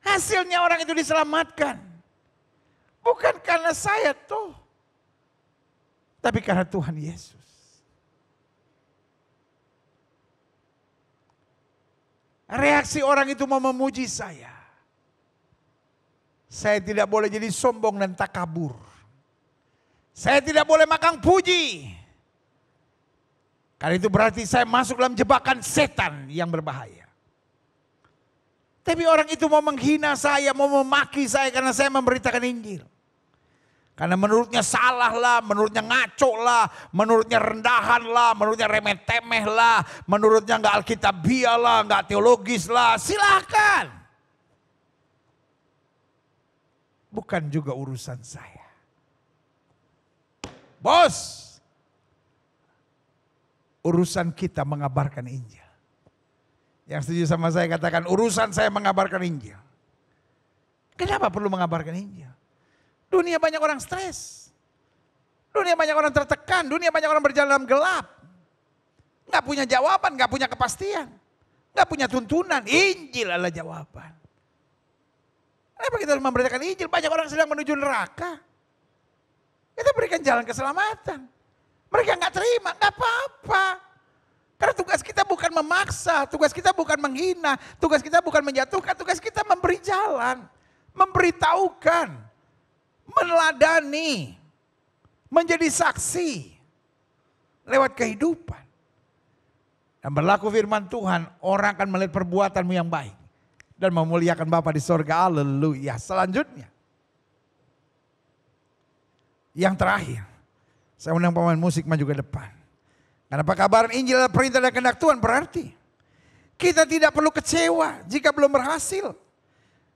S1: Hasilnya orang itu diselamatkan. Bukan karena saya tuh. Tapi karena Tuhan Yesus. Reaksi orang itu mau memuji saya. Saya tidak boleh jadi sombong dan takabur. Saya tidak boleh makan puji. Karena itu berarti saya masuk dalam jebakan setan yang berbahaya. Tapi orang itu mau menghina saya, mau memaki saya karena saya memberitakan Injil. Karena menurutnya salah lah, menurutnya ngaco lah, menurutnya rendahan lah, menurutnya remeh-temeh lah, menurutnya nggak alkitabiah lah, nggak teologis lah, silakan. Bukan juga urusan saya. Bos, urusan kita mengabarkan Injil. Yang setuju sama saya katakan urusan saya mengabarkan Injil. Kenapa perlu mengabarkan Injil? Dunia banyak orang stres. Dunia banyak orang tertekan. Dunia banyak orang berjalan dalam gelap. Gak punya jawaban, gak punya kepastian. Gak punya tuntunan. Injil adalah jawaban. Kenapa kita harus memberitakan Injil? Banyak orang sedang menuju neraka. Kita berikan jalan keselamatan. Mereka nggak terima, nggak apa-apa. Karena tugas kita bukan memaksa, tugas kita bukan menghina, tugas kita bukan menjatuhkan, tugas kita memberi jalan, memberitahukan, meneladani, menjadi saksi lewat kehidupan. Dan berlaku firman Tuhan, orang akan melihat perbuatanmu yang baik dan memuliakan Bapa di sorga. Haleluya. Selanjutnya, yang terakhir, saya undang pemain musik maju ke depan. Karena pekabaran Injil adalah perintah dan kehendak Tuhan, berarti kita tidak perlu kecewa jika belum berhasil.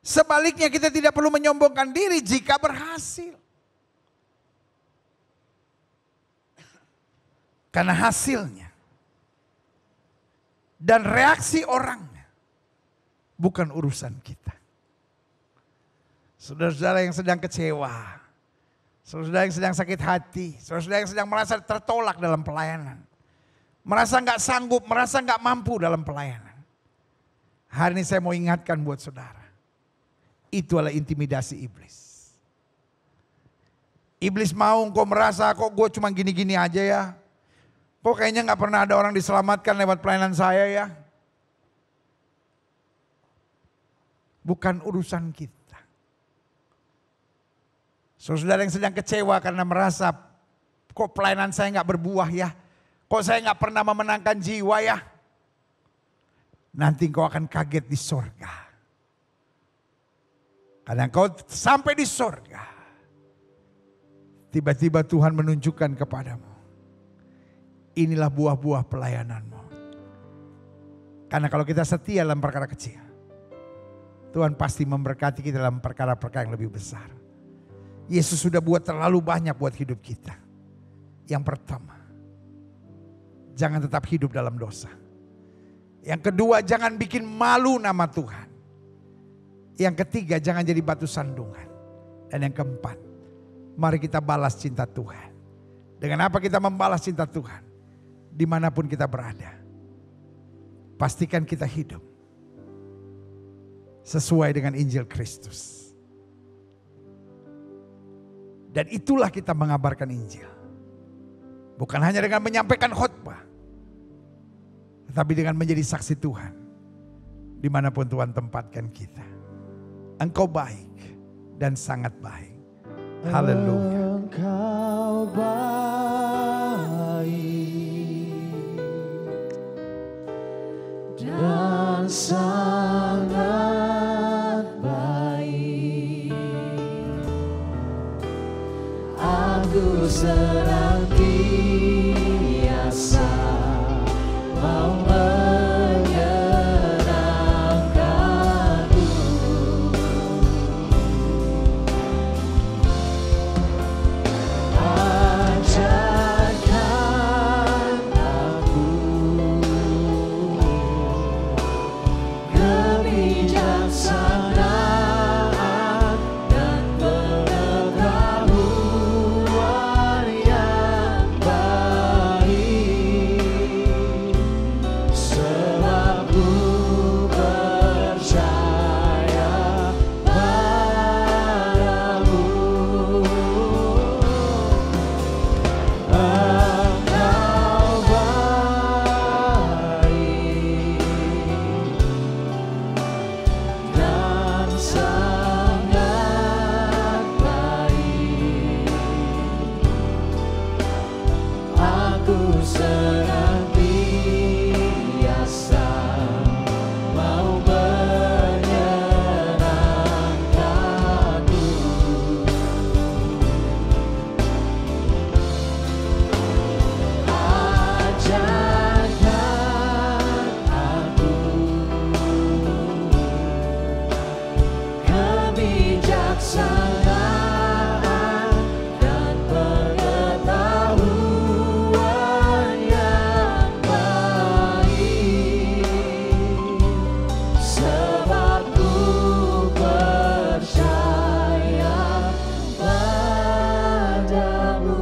S1: Sebaliknya kita tidak perlu menyombongkan diri jika berhasil. Karena hasilnya dan reaksi orangnya bukan urusan kita. Saudara-saudara yang sedang kecewa, saudara yang sedang sakit hati, saudara yang sedang merasa tertolak dalam pelayanan, merasa nggak sanggup, merasa nggak mampu dalam pelayanan. Hari ini saya mau ingatkan buat saudara, itu adalah intimidasi iblis. Iblis mau engkau merasa kok gue cuma gini-gini aja ya. Kok kayaknya nggak pernah ada orang diselamatkan lewat pelayanan saya ya. Bukan urusan kita. Saudara yang sedang kecewa karena merasa kok pelayanan saya nggak berbuah ya. Kok saya nggak pernah memenangkan jiwa ya. Nanti kau akan kaget di sorga. Karena kau sampai di sorga. Tiba-tiba Tuhan menunjukkan kepadamu. Inilah buah-buah pelayananmu. Karena kalau kita setia dalam perkara kecil, Tuhan pasti memberkati kita dalam perkara-perkara yang lebih besar. Yesus sudah buat terlalu banyak buat hidup kita. Yang pertama, jangan tetap hidup dalam dosa. Yang kedua, jangan bikin malu nama Tuhan. Yang ketiga, jangan jadi batu sandungan. Dan yang keempat, mari kita balas cinta Tuhan. Dengan apa kita membalas cinta Tuhan? Dimanapun kita berada, pastikan kita hidup sesuai dengan Injil Kristus. Dan itulah kita mengabarkan Injil. Bukan hanya dengan menyampaikan khotbah, tetapi dengan menjadi saksi Tuhan dimanapun Tuhan tempatkan kita. Engkau baik dan sangat baik. Haleluya.
S2: Engkau baik dan sangat baik. Aku senantiasa mau menyenangkan-Mu. Ajarkan aku kebijaksanaan dan pengetahuan yang baik, sebab ku percaya padamu. Engkau baik dan sangat baik. Aku senantiasa mau menyenangkan-Mu. Ajarkan aku kebijaksanaan dan pengetahuan yang baik, sebab ku percaya padamu.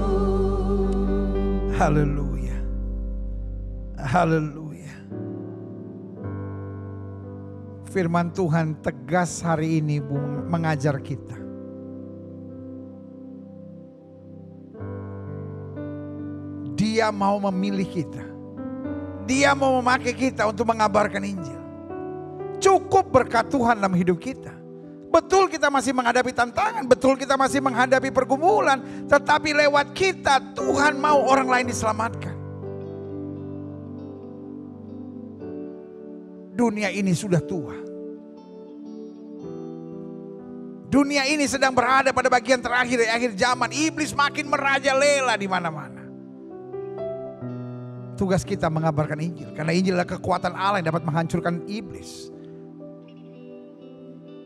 S1: Haleluya. Haleluya. Firman Tuhan tegas hari ini mengajar kita. Dia mau memilih kita. Dia mau memakai kita untuk mengabarkan Injil. Cukup berkat Tuhan dalam hidup kita. Betul kita masih menghadapi tantangan, betul kita masih menghadapi pergumulan, tetapi lewat kita Tuhan mau orang lain diselamatkan. Dunia ini sudah tua. Dunia ini sedang berada pada bagian terakhir di akhir zaman. Iblis makin merajalela di mana-mana. Tugas kita mengabarkan Injil, karena Injil adalah kekuatan Allah yang dapat menghancurkan iblis.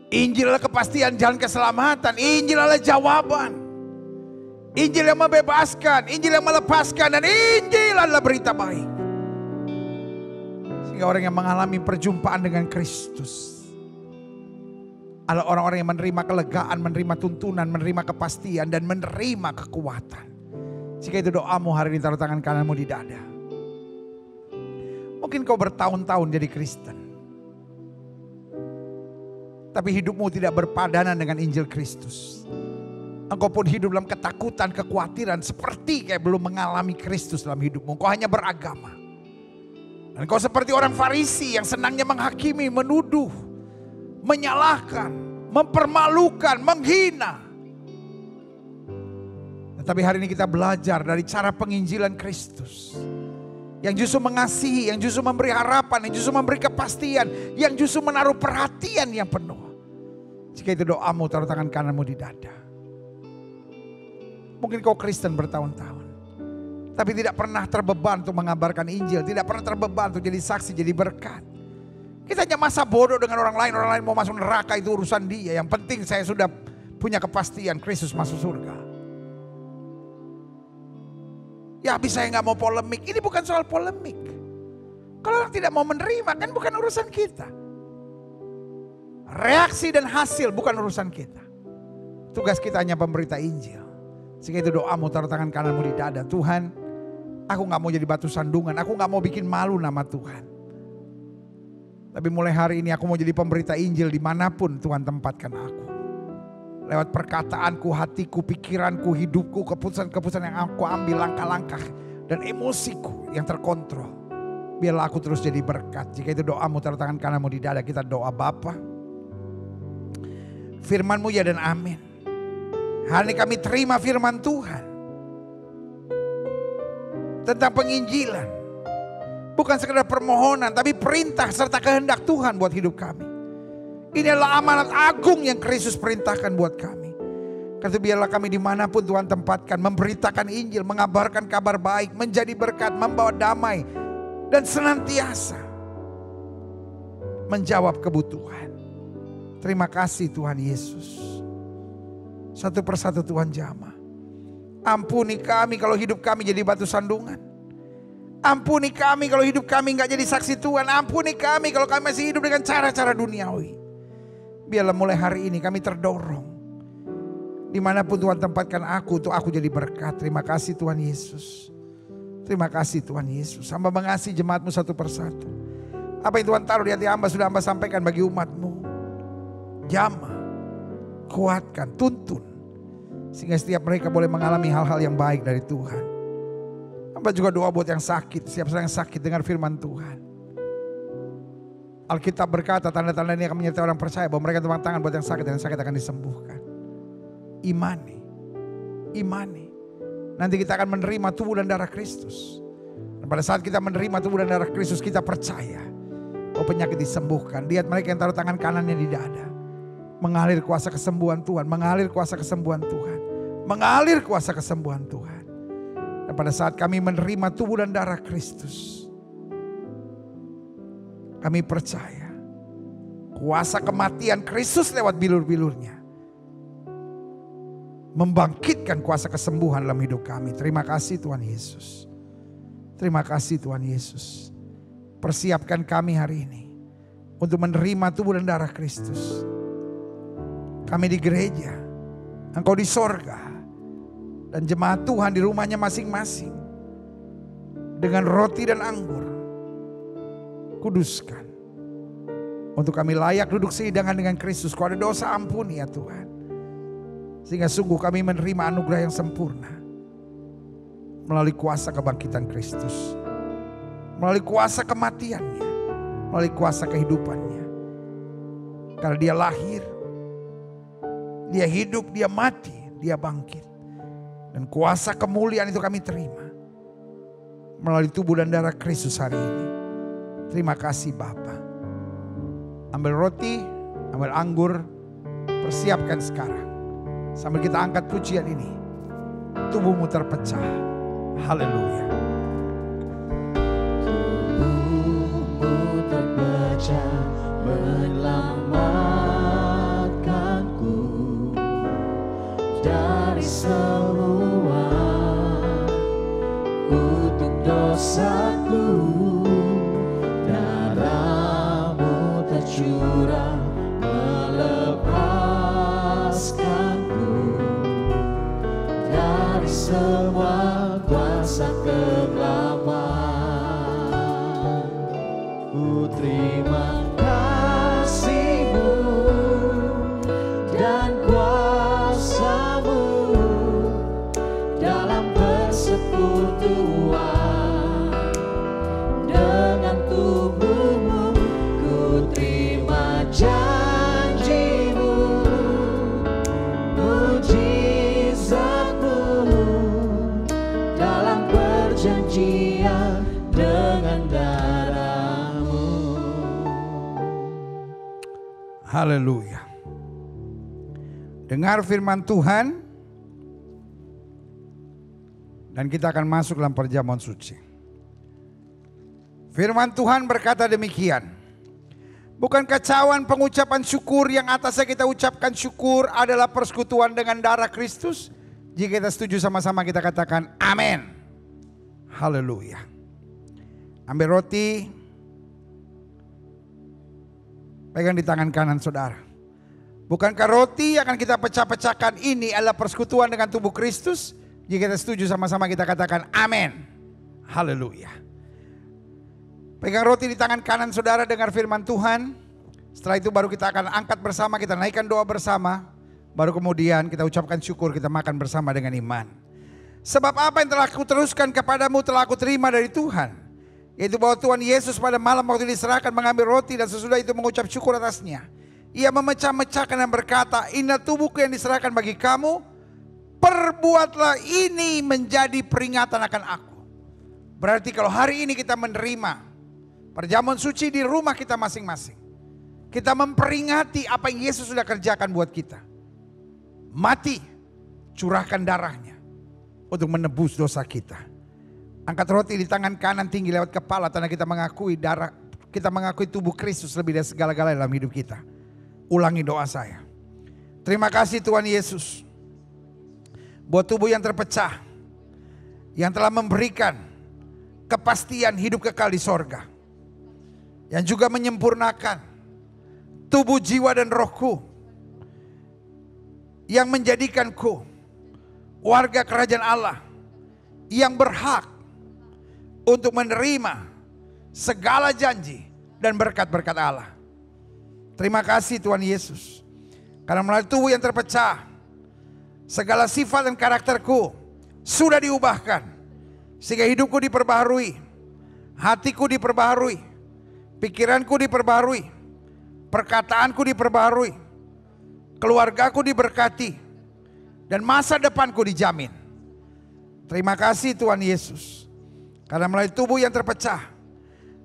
S1: Injil adalah kepastian jalan keselamatan. Injil adalah jawaban. Injil yang membebaskan, Injil yang melepaskan, dan Injil adalah berita baik. Sehingga orang yang mengalami perjumpaan dengan Kristus adalah orang-orang yang menerima kelegaan, menerima tuntunan, menerima kepastian, dan menerima kekuatan. Jika itu doamu hari ini, taruh tangan kananmu di dada. Mungkin kau bertahun-tahun jadi Kristen, tapi hidupmu tidak berpadanan dengan Injil Kristus. Engkau pun hidup dalam ketakutan, kekhawatiran, seperti kayak belum mengalami Kristus dalam hidupmu. Engkau hanya beragama. Dan engkau seperti orang Farisi yang senangnya menghakimi, menuduh, menyalahkan, mempermalukan, menghina. Tetapi hari ini kita belajar dari cara penginjilan Kristus. Yang justru mengasihi, yang justru memberi harapan, yang justru memberi kepastian, yang justru menaruh perhatian yang penuh. Jika itu doamu, taruh tangan kananmu di dada. Mungkin kau Kristen bertahun-tahun, tapi tidak pernah terbeban untuk mengabarkan Injil, tidak pernah terbeban untuk jadi saksi, jadi berkat. Kita hanya masa bodoh dengan orang lain mau masuk neraka itu urusan dia. Yang penting saya sudah punya kepastian Kristus masuk surga. Ya habis saya gak mau polemik. Ini bukan soal polemik. Kalau orang tidak mau menerima kan bukan urusan kita. Reaksi dan hasil bukan urusan kita. Tugas kita hanya pemberita Injil. Sehingga itu doamu, taruh tangan kananmu di dada. Tuhan, aku gak mau jadi batu sandungan. Aku gak mau bikin malu nama Tuhan. Tapi mulai hari ini aku mau jadi pemberita Injil dimanapun Tuhan tempatkan aku. Lewat perkataanku, hatiku, pikiranku, hidupku, keputusan-keputusan yang aku ambil, langkah-langkah dan emosiku yang terkontrol. Biarlah aku terus jadi berkat. Jika itu doamu, taruh tangan kananmu di dada. Kita doa. Bapa, firman-Mu ya dan amin. Hari ini kami terima firman Tuhan tentang penginjilan. Bukan sekedar permohonan, tapi perintah serta kehendak Tuhan buat hidup kami. Ini adalah amanat agung yang Kristus perintahkan buat kami. Karena itu biarlah kami dimanapun Tuhan tempatkan, memberitakan Injil, mengabarkan kabar baik, menjadi berkat, membawa damai, dan senantiasa menjawab kebutuhan. Terima kasih Tuhan Yesus. Satu persatu Tuhan jamah. Ampuni kami kalau hidup kami jadi batu sandungan. Ampuni kami kalau hidup kami gak jadi saksi Tuhan. Ampuni kami kalau kami masih hidup dengan cara-cara duniawi. Biarlah mulai hari ini kami terdorong. Dimanapun Tuhan tempatkan aku, untuk aku jadi berkat. Terima kasih Tuhan Yesus. Terima kasih Tuhan Yesus. Hamba mengasihi jemaat-Mu satu persatu. Apa yang Tuhan taruh di hati hamba sudah hamba sampaikan bagi umat-Mu. Jamah, kuatkan, tuntun. Sehingga setiap mereka boleh mengalami hal-hal yang baik dari Tuhan. Hamba juga doa buat yang sakit. Siapa yang sakit dengar firman Tuhan. Alkitab berkata tanda-tanda ini akan menyertai orang percaya bahwa mereka tepuk tangan buat yang sakit dan yang sakit akan disembuhkan. Imani. Imani. Nanti kita akan menerima tubuh dan darah Kristus. Dan pada saat kita menerima tubuh dan darah Kristus, kita percaya bahwa penyakit disembuhkan. Lihat mereka yang taruh tangan kanannya di dada. Mengalir kuasa kesembuhan Tuhan. Mengalir kuasa kesembuhan Tuhan. Mengalir kuasa kesembuhan Tuhan. Dan pada saat kami menerima tubuh dan darah Kristus, kami percaya kuasa kematian Kristus lewat bilur-bilurnya membangkitkan kuasa kesembuhan dalam hidup kami. Terima kasih Tuhan Yesus. Terima kasih Tuhan Yesus. Persiapkan kami hari ini untuk menerima tubuh dan darah Kristus. Kami di gereja, Engkau di sorga, dan jemaat Tuhan di rumahnya masing-masing. Dengan roti dan anggur, kuduskan. Untuk kami layak duduk sehidangan dengan Kristus. Kalau ada dosa ampuni ya Tuhan. Sehingga sungguh kami menerima anugerah yang sempurna. melalui kuasa kebangkitan Kristus, melalui kuasa kematiannya, melalui kuasa kehidupannya. Karena dia lahir, dia hidup, dia mati, dia bangkit. Dan kuasa kemuliaan itu kami terima melalui tubuh dan darah Kristus hari ini. Terima kasih Bapa. Ambil roti, ambil anggur, persiapkan sekarang. Sambil kita angkat pujian ini, tubuhmu terpecah. Haleluya.
S2: Tubuhmu terpecah menyelamatkanku dari semua kutuk dosaku. Darahmu tercurah melepaskanku dari semua kuasa kegelapan. Ku terima kasih-Mu dan kuasa-Mu dalam persekutuan dengan tubuh-Mu. Ku terima janji-Mu, mujizat-Mu dalam perjanjian dengan darah-Mu.
S1: Haleluya. Dengar firman Tuhan. Dan kita akan masuk dalam perjamuan suci. Firman Tuhan berkata demikian. Bukankah cawan pengucapan syukur yang atasnya kita ucapkan syukur adalah persekutuan dengan darah Kristus? Jika kita setuju sama-sama kita katakan amin. Haleluya. Ambil roti. Pegang di tangan kanan saudara. Bukankah roti yang akan kita pecah-pecahkan ini adalah persekutuan dengan tubuh Kristus? Jika kita setuju sama-sama kita katakan amin. Haleluya. Pegang roti di tangan kanan saudara, dengar firman Tuhan. Setelah itu baru kita akan angkat bersama, kita naikkan doa bersama. Baru kemudian kita ucapkan syukur, kita makan bersama dengan iman. Sebab apa yang telah kuteruskan kepadamu telah aku terima dari Tuhan. Yaitu bahwa Tuhan Yesus pada malam waktu diserahkan mengambil roti dan sesudah itu mengucap syukur atasnya. Ia memecah-mecahkan dan berkata, inilah tubuhku yang diserahkan bagi kamu. Perbuatlah ini menjadi peringatan akan aku. Berarti kalau hari ini kita menerima perjamuan suci di rumah kita masing-masing. Kita memperingati apa yang Yesus sudah kerjakan buat kita. Mati, curahkan darahnya untuk menebus dosa kita. Angkat roti di tangan kanan tinggi lewat kepala, tanda kita mengakui darah, kita mengakui tubuh Kristus lebih dari segala-galanya dalam hidup kita. Ulangi doa saya. Terima kasih Tuhan Yesus buat tubuh yang terpecah, yang telah memberikan kepastian hidup kekal di sorga, yang juga menyempurnakan tubuh, jiwa dan rohku, yang menjadikanku warga kerajaan Allah yang berhak untuk menerima segala janji dan berkat-berkat Allah. Terima kasih Tuhan Yesus, karena melalui tubuh yang terpecah, segala sifat dan karakterku sudah diubahkan. Sehingga hidupku diperbaharui, hatiku diperbaharui, pikiranku diperbaharui, perkataanku diperbaharui, keluargaku diberkati, dan masa depanku dijamin. Terima kasih Tuhan Yesus, karena melalui tubuh yang terpecah,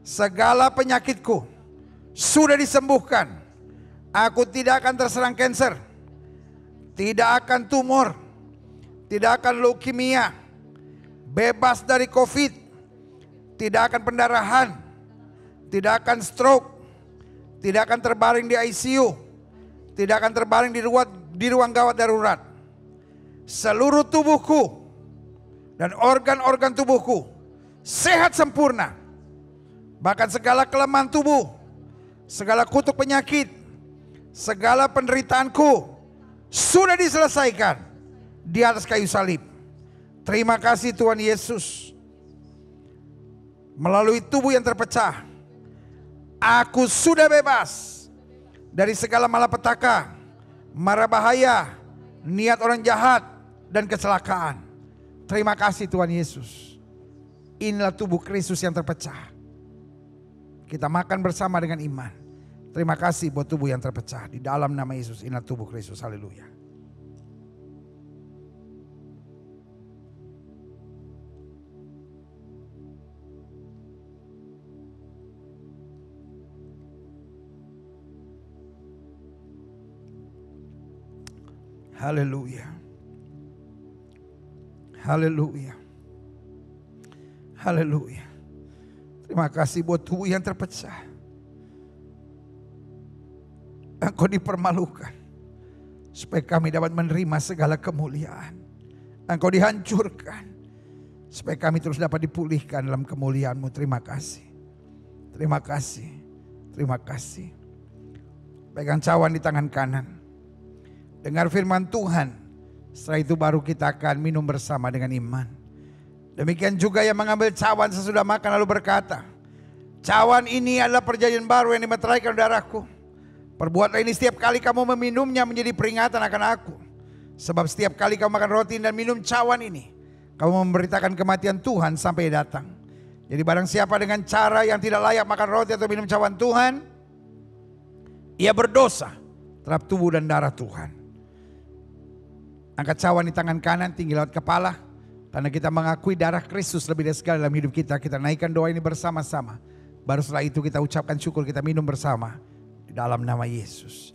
S1: segala penyakitku sudah disembuhkan. Aku tidak akan terserang kanker, tidak akan tumor, tidak akan leukemia, bebas dari COVID, tidak akan pendarahan, tidak akan stroke, tidak akan terbaring di ICU, tidak akan terbaring di ruang gawat darurat. Seluruh tubuhku dan organ-organ tubuhku sehat sempurna. Bahkan segala kelemahan tubuh, segala kutuk penyakit, segala penderitaanku sudah diselesaikan di atas kayu salib. Terima kasih Tuhan Yesus. Melalui tubuh yang terpecah, aku sudah bebas dari segala malapetaka, mara bahaya, niat orang jahat, dan kecelakaan. Terima kasih Tuhan Yesus. Inilah tubuh Kristus yang terpecah. Kita makan bersama dengan iman. Terima kasih buat tubuh yang terpecah. Di dalam nama Yesus, inilah tubuh Kristus. Haleluya. Haleluya. Haleluya. Haleluya. Terima kasih buat tubuh yang terpecah. Engkau dipermalukan supaya kami dapat menerima segala kemuliaan. Engkau dihancurkan supaya kami terus dapat dipulihkan dalam kemuliaan-Mu. Terima kasih. Terima kasih. Terima kasih. Pegang cawan di tangan kanan. Dengar firman Tuhan. Setelah itu baru kita akan minum bersama dengan iman. Demikian juga yang mengambil cawan sesudah makan lalu berkata, cawan ini adalah perjanjian baru yang dimeteraikan darahku. Perbuatlah ini setiap kali kamu meminumnya menjadi peringatan akan aku. Sebab setiap kali kamu makan roti dan minum cawan ini, kamu memberitakan kematian Tuhan sampai datang. Jadi barang siapa dengan cara yang tidak layak makan roti atau minum cawan Tuhan, ia berdosa terhadap tubuh dan darah Tuhan. Angkat cawan di tangan kanan tinggi laut kepala. Karena kita mengakui darah Kristus lebih dari segala dalam hidup kita. Kita naikkan doa ini bersama-sama. Baru setelah itu kita ucapkan syukur, kita minum bersama. Di dalam nama Yesus.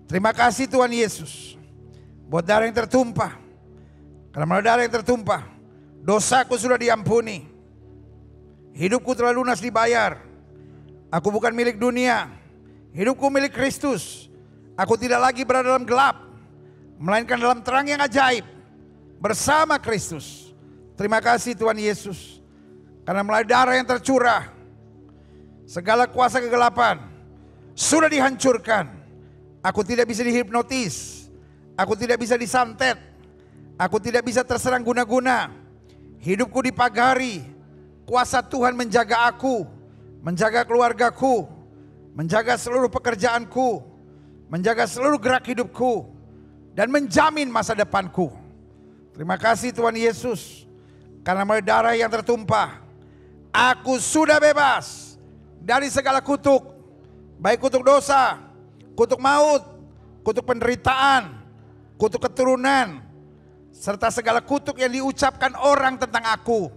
S1: Terima kasih Tuhan Yesus. Buat darah yang tertumpah. Karena melalui darah yang tertumpah, dosaku sudah diampuni. Hidupku telah lunas dibayar. Aku bukan milik dunia. Hidupku milik Kristus. Aku tidak lagi berada dalam gelap, melainkan dalam terang yang ajaib bersama Kristus. Terima kasih Tuhan Yesus. Karena melalui darah yang tercurah, segala kuasa kegelapan sudah dihancurkan. Aku tidak bisa dihipnotis. Aku tidak bisa disantet. Aku tidak bisa terserang guna-guna. Hidupku dipagari. Kuasa Tuhan menjaga aku, menjaga keluargaku, menjaga seluruh pekerjaanku, menjaga seluruh gerak hidupku, dan menjamin masa depanku. Terima kasih Tuhan Yesus. Karena melalui darah yang tertumpah, aku sudah bebas dari segala kutuk. Baik kutuk dosa, kutuk maut, kutuk penderitaan, kutuk keturunan, serta segala kutuk yang diucapkan orang tentang aku.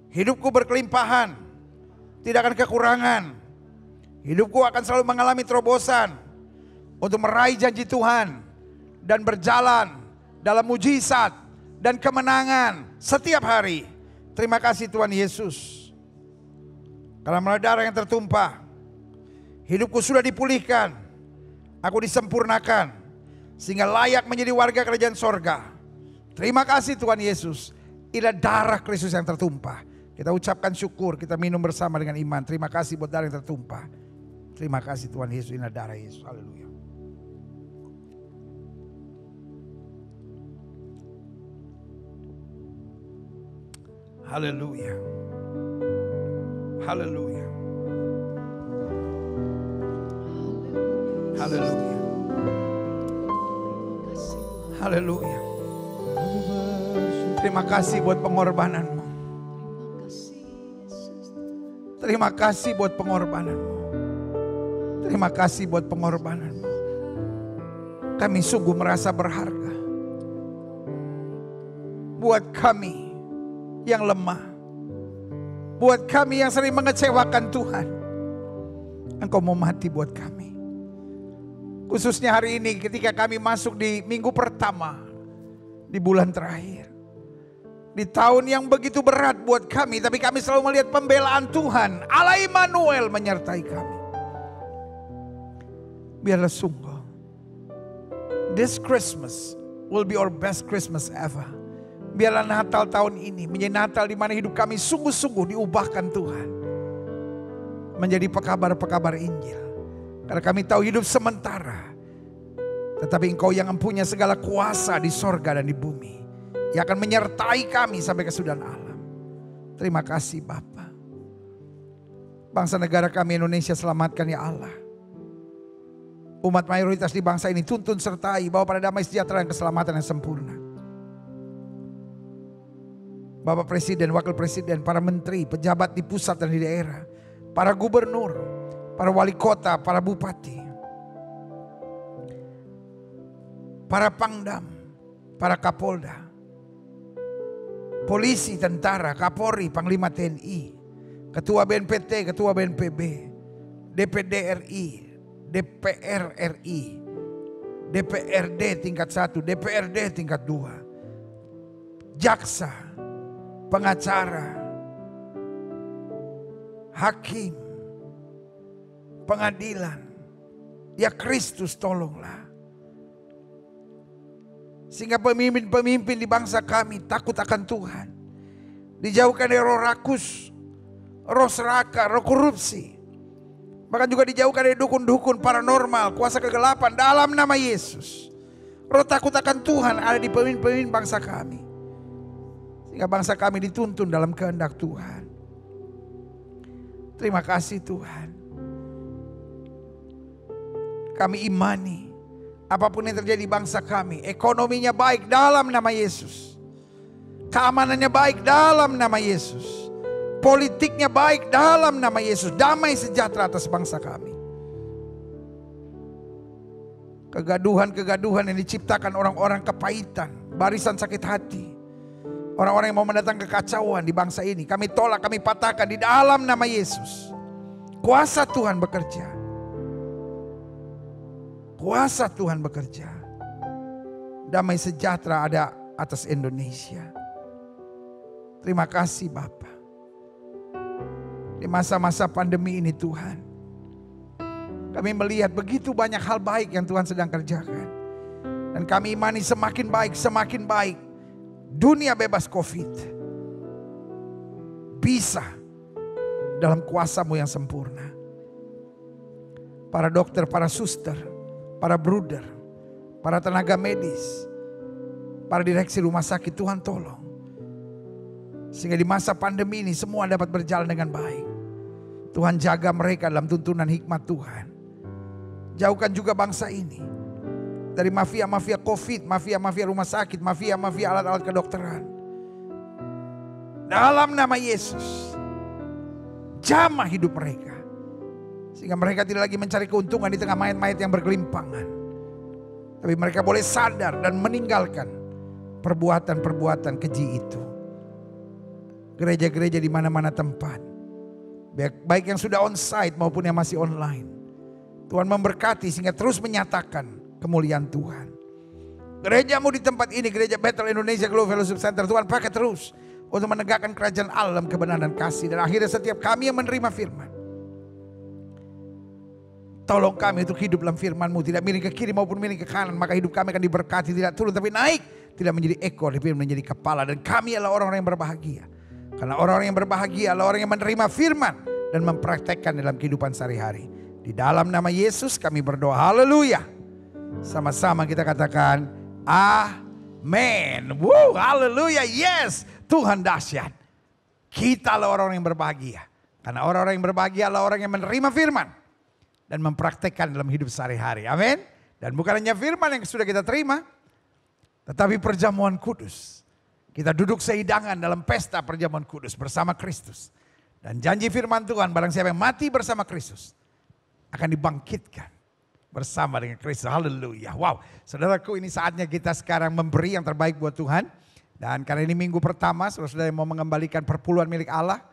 S1: Hidupku berkelimpahan, tidak akan kekurangan. Hidupku akan selalu mengalami terobosan untuk meraih janji Tuhan dan berjalan dalam mujizat dan kemenangan setiap hari. Terima kasih Tuhan Yesus. Karena melalui darah yang tertumpah, hidupku sudah dipulihkan. Aku disempurnakan sehingga layak menjadi warga kerajaan sorga. Terima kasih Tuhan Yesus. Inilah darah Kristus yang tertumpah. Kita ucapkan syukur, kita minum bersama dengan iman. Terima kasih buat darah yang tertumpah. Terima kasih Tuhan Yesus, inilah darah Yesus. Haleluya. Haleluya. Haleluya. Haleluya. Haleluya. Terima kasih buat pengorbananmu. Terima kasih buat pengorbananmu. Terima kasih buat pengorbananmu. Kami sungguh merasa berharga. Buat kami yang lemah, buat kami yang sering mengecewakan Tuhan, Engkau mau mati buat kami. Khususnya hari ini ketika kami masuk di minggu pertama di bulan terakhir, di tahun yang begitu berat buat kami, tapi kami selalu melihat pembelaan Tuhan, Allah Immanuel menyertai kami. Biarlah sungguh this Christmas will be our best Christmas ever. Biarlah Natal tahun ini menjadi Natal di mana hidup kami sungguh-sungguh diubahkan Tuhan menjadi pekabar-pekabar Injil. Karena kami tahu hidup sementara, tetapi Engkau yang mempunyai segala kuasa di sorga dan di bumi, yang akan menyertai kami sampai kesudahan alam. Terima kasih Bapa. Bangsa negara kami Indonesia selamatkan ya Allah. Umat mayoritas di bangsa ini tuntun sertai bawa pada damai sejahtera dan keselamatan yang sempurna. Bapak Presiden, Wakil Presiden, para menteri, pejabat di pusat dan di daerah, para gubernur, para wali kota, para bupati, para pangdam, para kapolda, polisi, tentara, kapolri, panglima TNI, ketua BNPT, ketua BNPB, DPD RI, DPR RI, DPRD tingkat 1, DPRD tingkat 2, jaksa, pengacara, hakim, pengadilan. Ya Kristus, tolonglah. Sehingga pemimpin-pemimpin di bangsa kami takut akan Tuhan. Dijauhkan dari roh rakus, roh serakah, roh korupsi. Bahkan juga dijauhkan dari dukun-dukun paranormal, kuasa kegelapan dalam nama Yesus. Roh takut akan Tuhan ada di pemimpin-pemimpin bangsa kami. Sehingga bangsa kami dituntun dalam kehendak Tuhan. Terima kasih Tuhan. Kami imani apapun yang terjadi di bangsa kami, ekonominya baik dalam nama Yesus. Keamanannya baik dalam nama Yesus. Politiknya baik dalam nama Yesus. Damai sejahtera atas bangsa kami. Kegaduhan-kegaduhan yang diciptakan orang-orang kepahitan, barisan sakit hati, orang-orang yang mau mendatangkan kekacauan di bangsa ini, kami tolak, kami patahkan di dalam nama Yesus. Kuasa Tuhan bekerja. Kuasa Tuhan bekerja. Damai sejahtera ada atas Indonesia. Terima kasih Bapa. Di masa-masa pandemi ini Tuhan, kami melihat begitu banyak hal baik yang Tuhan sedang kerjakan. Dan kami imani semakin baik, semakin baik. Dunia bebas COVID. Bisa dalam kuasa-Mu yang sempurna. Para dokter, para suster, para bruder, para tenaga medis, para direksi rumah sakit, Tuhan tolong. Sehingga di masa pandemi ini semua dapat berjalan dengan baik. Tuhan jaga mereka dalam tuntunan hikmat Tuhan. Jauhkan juga bangsa ini dari mafia-mafia COVID, mafia-mafia rumah sakit, mafia-mafia alat-alat kedokteran. Dalam nama Yesus, jamah hidup mereka. Sehingga mereka tidak lagi mencari keuntungan di tengah mayat-mayat yang bergelimpangan. Tapi mereka boleh sadar dan meninggalkan perbuatan-perbuatan keji itu. Gereja-gereja di mana-mana tempat, baik yang sudah on-site maupun yang masih online, Tuhan memberkati sehingga terus menyatakan kemuliaan Tuhan. Gerejamu di tempat ini, Gereja Bethel Indonesia Global Fellowship Center, Tuhan pakai terus untuk menegakkan kerajaan Allah dalam kebenaran dan kasih. Dan akhirnya setiap kami yang menerima firman, tolong kami untuk hidup dalam firman-Mu, tidak miring ke kiri maupun miring ke kanan, maka hidup kami akan diberkati, tidak turun tapi naik, tidak menjadi ekor tapi menjadi kepala. Dan kami adalah orang-orang yang berbahagia. Karena orang-orang yang berbahagia adalah orang yang menerima firman dan mempraktekkan dalam kehidupan sehari-hari. Di dalam nama Yesus kami berdoa, haleluya. Sama-sama kita katakan, amin. Woo, haleluya, yes. Tuhan dahsyat. Kita adalah orang-orang yang berbahagia. Karena orang-orang yang berbahagia adalah orang yang menerima firman dan mempraktekkan dalam hidup sehari-hari. Amin. Dan bukan hanya firman yang sudah kita terima, tetapi perjamuan kudus. Kita duduk sehidangan dalam pesta perjamuan kudus bersama Kristus. Dan janji firman Tuhan, barang siapa yang mati bersama Kristus akan dibangkitkan bersama dengan Kristus. Haleluya. Wow, saudaraku, ini saatnya kita sekarang memberi yang terbaik buat Tuhan. Dan karena ini minggu pertama, saudara-saudara yang mau mengembalikan perpuluhan milik Allah,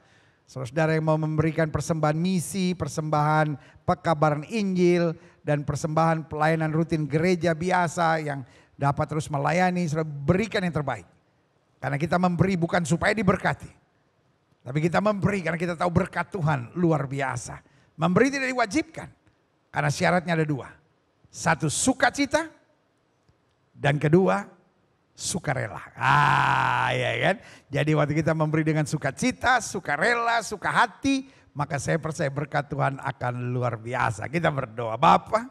S1: saudara-saudara yang mau memberikan persembahan misi, persembahan pekabaran Injil, dan persembahan pelayanan rutin gereja biasa yang dapat terus melayani, saudara berikan yang terbaik. Karena kita memberi bukan supaya diberkati, tapi kita memberi karena kita tahu berkat Tuhan luar biasa. Memberi tidak diwajibkan, karena syaratnya ada dua. Satu, sukacita, dan kedua, sukarela. Ya kan? Jadi waktu kita memberi dengan sukacita, sukarela, suka hati, maka saya percaya berkat Tuhan akan luar biasa. Kita berdoa, Bapa,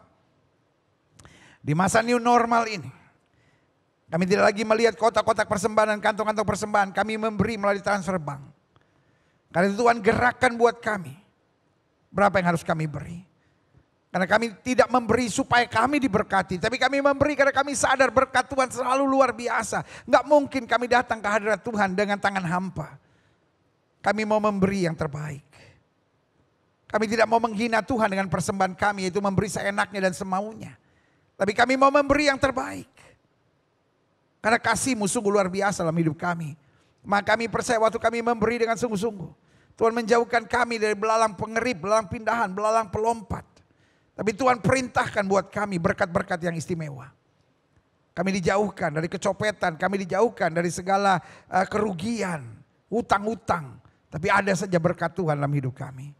S1: di masa new normal ini, kami tidak lagi melihat kotak-kotak persembahan dan kantong-kantong persembahan. Kami memberi melalui transfer bank. Karena itu Tuhan gerakan buat kami. Berapa yang harus kami beri? Karena kami tidak memberi supaya kami diberkati. Tapi kami memberi karena kami sadar berkat Tuhan selalu luar biasa. Nggak mungkin kami datang ke hadirat Tuhan dengan tangan hampa. Kami mau memberi yang terbaik. Kami tidak mau menghina Tuhan dengan persembahan kami, yaitu memberi seenaknya dan semaunya. Tapi kami mau memberi yang terbaik. Karena kasih-Mu sungguh luar biasa dalam hidup kami. Maka kami percaya waktu kami memberi dengan sungguh-sungguh, Tuhan menjauhkan kami dari belalang pengerip, belalang pindahan, belalang pelompat. Tapi Tuhan perintahkan buat kami berkat-berkat yang istimewa. Kami dijauhkan dari kecopetan, kami dijauhkan dari segala kerugian, hutang-hutang. Tapi ada saja berkat Tuhan dalam hidup kami.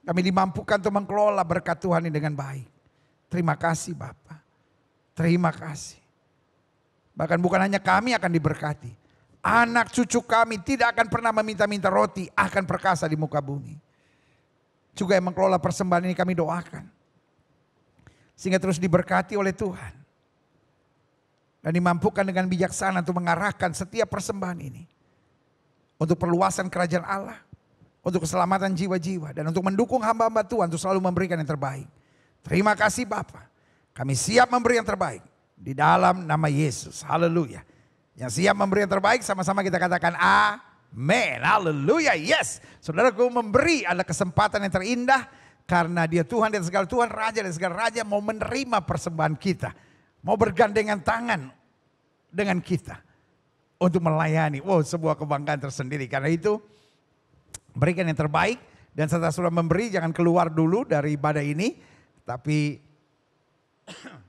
S1: Kami dimampukan untuk mengelola berkat Tuhan ini dengan baik. Terima kasih Bapa. Terima kasih. Bahkan bukan hanya kami akan diberkati. Anak cucu kami tidak akan pernah meminta-minta roti, akan perkasa di muka bumi. Juga yang mengelola persembahan ini kami doakan. Sehingga terus diberkati oleh Tuhan. Dan dimampukan dengan bijaksana untuk mengarahkan setiap persembahan ini. Untuk perluasan kerajaan Allah, untuk keselamatan jiwa-jiwa, dan untuk mendukung hamba-hamba Tuhan untuk selalu memberikan yang terbaik. Terima kasih Bapa, kami siap memberi yang terbaik di dalam nama Yesus. Haleluya. Yang siap memberi yang terbaik sama-sama kita katakan amin. Haleluya. Yes, saudaraku, memberi adalah kesempatan yang terindah karena Dia Tuhan dan segala Tuhan, Raja dan segala Raja, mau menerima persembahan kita, mau bergandengan tangan dengan kita untuk melayani. Wow, sebuah kebanggaan tersendiri. Karena itu berikan yang terbaik. Dan setelah sudah memberi jangan keluar dulu dari ibadah ini. Tapi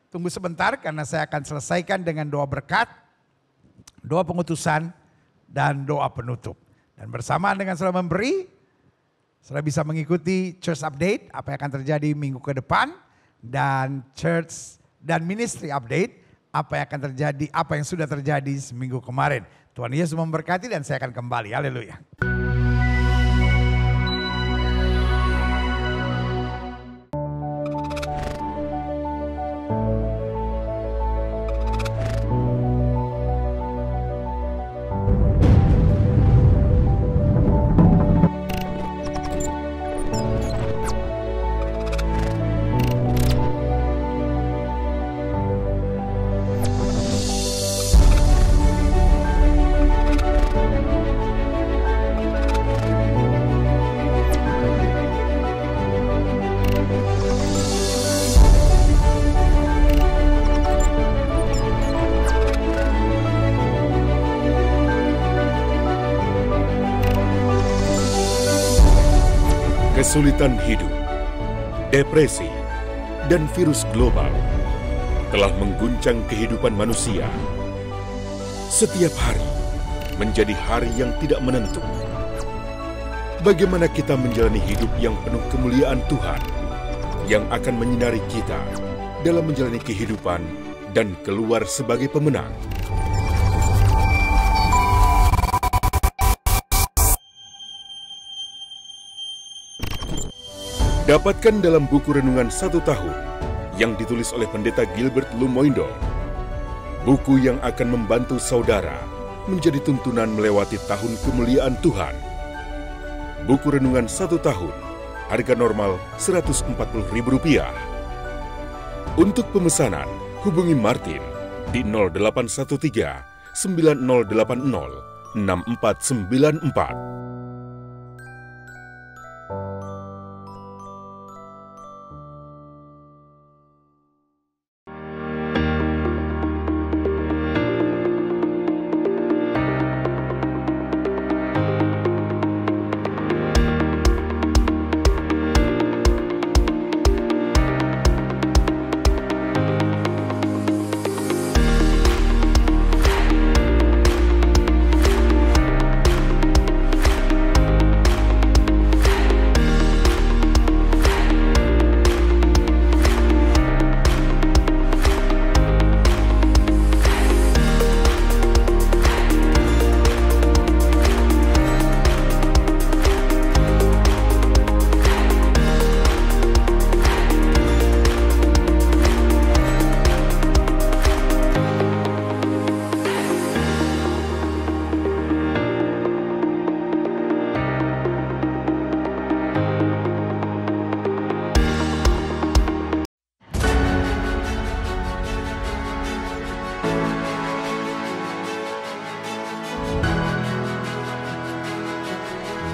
S1: tunggu sebentar karena saya akan selesaikan dengan doa berkat, doa pengutusan, dan doa penutup. Dan bersamaan dengan sudah memberi, sudah bisa mengikuti church update, apa yang akan terjadi minggu ke depan. Dan church dan ministry update, apa yang akan terjadi, apa yang sudah terjadi seminggu kemarin. Tuhan Yesus memberkati dan saya akan kembali. Haleluya.
S3: Kesulitan hidup, depresi, dan virus global telah mengguncang kehidupan manusia. Setiap hari menjadi hari yang tidak menentu. Bagaimana kita menjalani hidup yang penuh kemuliaan Tuhan yang akan menyinari kita dalam menjalani kehidupan dan keluar sebagai pemenang? Dapatkan dalam buku renungan 1 tahun yang ditulis oleh Pendeta Gilbert Lumoindo. Buku yang akan membantu saudara menjadi tuntunan melewati tahun kemuliaan Tuhan. Buku renungan 1 tahun, harga normal Rp140.000. Untuk pemesanan, hubungi Martin di 0813 9080 6494.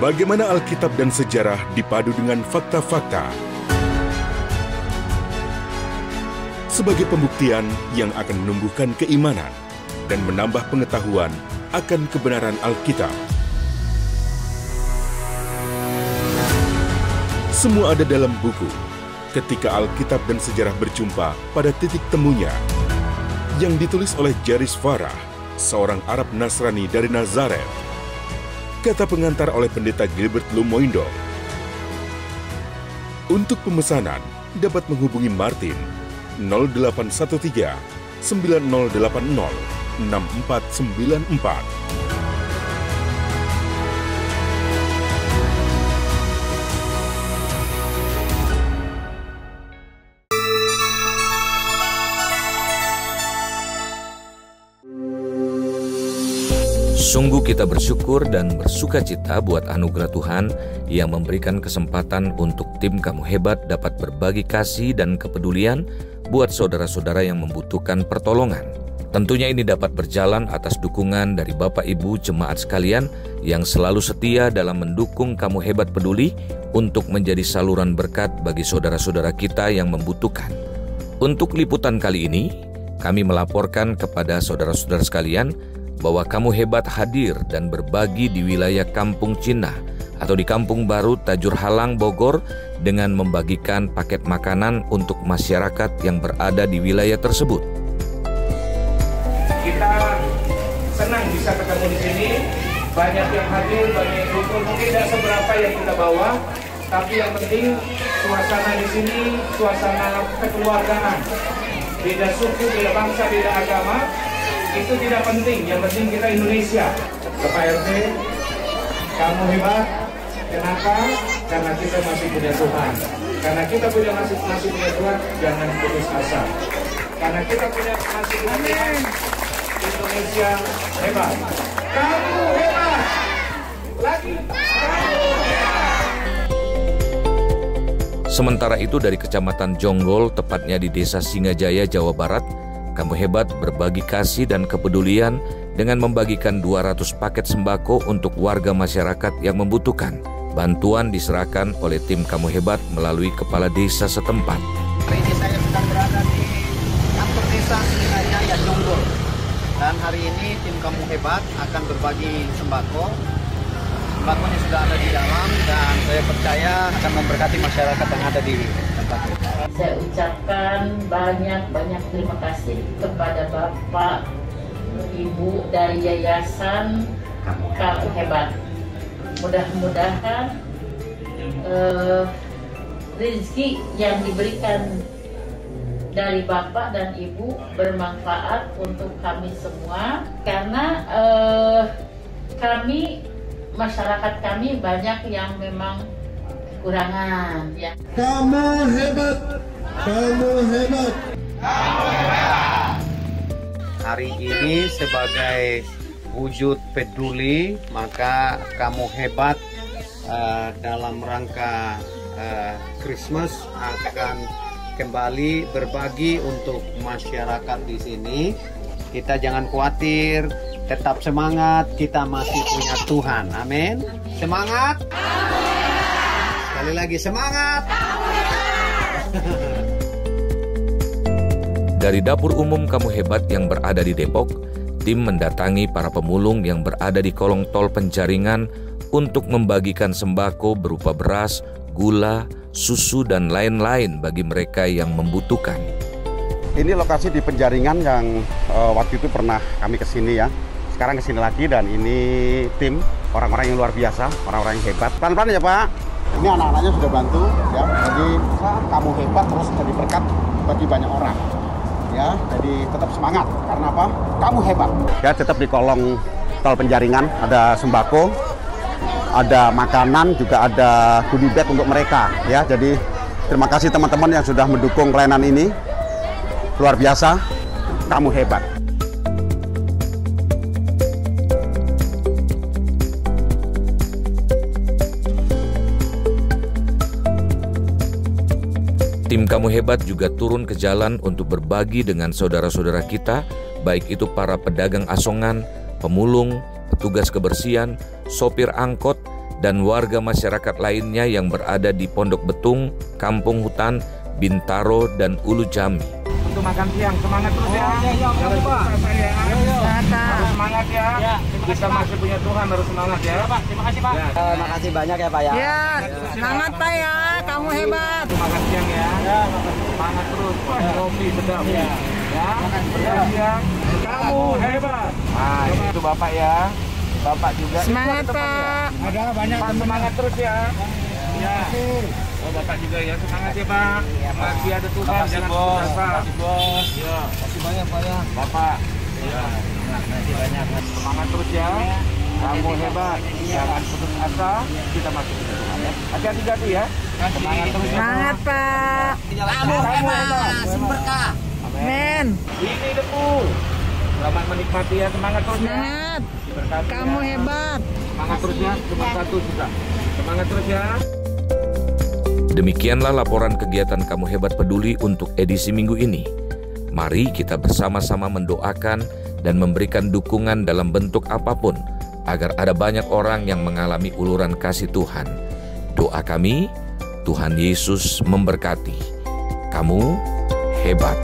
S3: Bagaimana Alkitab dan sejarah dipadu dengan fakta-fakta sebagai pembuktian yang akan menumbuhkan keimanan dan menambah pengetahuan akan kebenaran Alkitab. Semua ada dalam buku Ketika Alkitab dan Sejarah Berjumpa pada Titik Temunya, yang ditulis oleh Jaris Farah, seorang Arab Nasrani dari Nazaret. Kata pengantar oleh Pendeta Gilbert Lumoindo. Untuk pemesanan dapat menghubungi Martin 0813 9080 6494.
S4: Sungguh kita bersyukur dan bersuka cita buat anugerah Tuhan yang memberikan kesempatan untuk tim Kamu Hebat dapat berbagi kasih dan kepedulian buat saudara-saudara yang membutuhkan pertolongan. Tentunya ini dapat berjalan atas dukungan dari Bapak Ibu jemaat sekalian yang selalu setia dalam mendukung Kamu Hebat Peduli untuk menjadi saluran berkat bagi saudara-saudara kita yang membutuhkan. Untuk liputan kali ini, kami melaporkan kepada saudara-saudara sekalian bahwa Kamu Hebat hadir dan berbagi di wilayah Kampung Cina atau di Kampung Baru Tajur Halang, Bogor dengan membagikan paket makanan untuk masyarakat yang berada di wilayah tersebut.
S5: Kita senang bisa ketemu di sini, banyak yang hadir, banyak yang dukung. Mungkin tidak seberapa yang kita bawa, tapi yang penting suasana di sini, suasana kekeluargaan. Beda suku, beda bangsa, beda agama, itu tidak penting, yang penting kita Indonesia. Bapak RT, kamu hebat. Kenapa? Karena kita masih punya Tuhan. Karena kita masih punya Tuhan, jangan putus asa. Karena kita masih punya Tuhan, Indonesia hebat. Kamu hebat. Lagi, kamu hebat.
S4: Sementara itu dari Kecamatan Jonggol, tepatnya di Desa Singajaya, Jawa Barat, Kamu Hebat berbagi kasih dan kepedulian dengan membagikan 200 paket sembako untuk warga masyarakat yang membutuhkan. Bantuan diserahkan oleh tim Kamu Hebat melalui kepala desa setempat.
S6: Hari ini saya sedang berada di kantor desa Singajaya, Jonggol. Dan hari ini tim Kamu Hebat akan berbagi sembako. Sembakonya sudah ada di dalam dan saya percaya akan memberkati masyarakat yang ada di tempat ini.
S7: Saya ucapkan banyak terima kasih kepada Bapak, Ibu dari Yayasan Kamu Hebat. Mudah-mudahan rezeki yang diberikan dari Bapak dan Ibu bermanfaat untuk kami semua, karena masyarakat kami banyak yang memang kekurangan ya.
S2: Kamu hebat, kamu hebat,
S6: kamu hebat. Hari ini sebagai wujud peduli, maka Kamu Hebat dalam rangka Christmas akan kembali berbagi untuk masyarakat di sini. Kita jangan khawatir, tetap semangat, kita masih punya Tuhan. Amin. Semangat. Sekali lagi semangat.
S4: Dari dapur umum Kamu Hebat yang berada di Depok, tim mendatangi para pemulung yang berada di kolong tol Penjaringan untuk membagikan sembako berupa beras, gula, susu, dan lain-lain bagi mereka yang membutuhkan.
S8: Ini lokasi di Penjaringan yang waktu itu pernah kami kesini ya. Sekarang kesini lagi dan ini tim orang-orang yang luar biasa, orang-orang yang hebat. Pelan-pelan ya Pak. Ini anak-anaknya sudah bantu ya. Jadi Kamu Hebat terus jadi berkat bagi banyak orang. Ya, jadi tetap semangat karena apa? Kamu hebat. Ya, tetap di kolong tol Penjaringan ada sembako, ada makanan, juga ada goodie bag untuk mereka ya. Jadi terima kasih teman-teman yang sudah mendukung pelayanan ini. Luar biasa, Kamu Hebat.
S4: Tim Kamu Hebat juga turun ke jalan untuk berbagi dengan saudara-saudara kita, baik itu para pedagang asongan, pemulung, petugas kebersihan, sopir angkot, dan warga masyarakat lainnya yang berada di Pondok Betung, Kampung Hutan, Bintaro, dan Ulu Jami.
S5: Untuk makan siang, semangat terus ya. Harus semangat ya. Kita masih punya Tuhan, harus semangat ya. Terima kasih Pak.
S6: Terima kasih banyak ya Pak ya.
S9: Ya, semangat Pak ya, kamu hebat.
S5: Untuk makan siang ya. Semangat terus, kopi sedap ya. Makan siang, kamu hebat. Nah, itu Bapak ya. Bapak juga.
S9: Semangat Pak.
S5: Ada banyak semangat terus ya. Ya. Oh Bapak juga ya, semangat ya Pak. Masih ada Tuhan, jangan putus asa. Bos. Ya. Masih banyak Pak ya. Bapak. Ya. Masih banyak. Semangat terus ya. Kamu hebat. Jangan putus asa. Kita masih punya Tuhan ya. Hati-hati ya. Semangat terus.
S9: Semangat Pak.
S5: Kamu hebat.
S6: Berkah.
S9: Men.
S5: Ini debu. Selamat menikmati ya, semangat terus ya.
S9: Semangat.
S5: Diberkati
S9: Kamu
S5: ya.
S9: hebat.
S5: Semangat terus ya, cuma satu juga. Semangat terus ya.
S4: Demikianlah laporan kegiatan Kamu Hebat Peduli untuk edisi minggu ini. Mari kita bersama-sama mendoakan dan memberikan dukungan dalam bentuk apapun agar ada banyak orang yang mengalami uluran kasih Tuhan. Doa kami, Tuhan Yesus memberkati. Kamu hebat.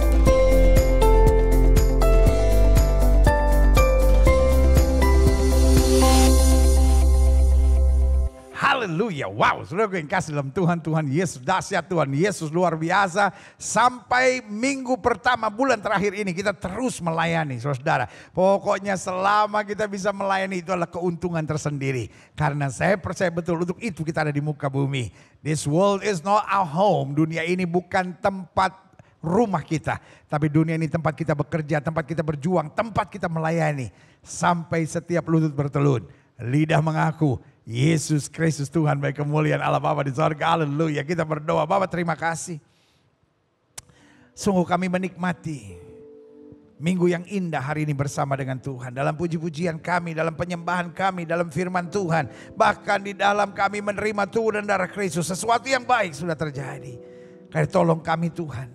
S1: Haleluya, wow, saudara yang kasih dalam Tuhan, Tuhan Yesus dahsyat, Tuhan Yesus luar biasa. Sampai minggu pertama bulan terakhir ini kita terus melayani, saudara. Pokoknya selama kita bisa melayani itu adalah keuntungan tersendiri. Karena saya percaya betul untuk itu kita ada di muka bumi. This world is not our home, dunia ini bukan tempat rumah kita. Tapi dunia ini tempat kita bekerja, tempat kita berjuang, tempat kita melayani. Sampai setiap lutut bertelun, lidah mengaku, Yesus Kristus Tuhan, baik kemuliaan Allah Bapa di sorga. Haleluya. Kita berdoa, Bapa terima kasih. Sungguh kami menikmati minggu yang indah hari ini bersama dengan Tuhan. Dalam puji-pujian kami, dalam penyembahan kami, dalam firman Tuhan. Bahkan di dalam kami menerima tubuh dan darah Kristus. Sesuatu yang baik sudah terjadi. Karena tolong kami Tuhan,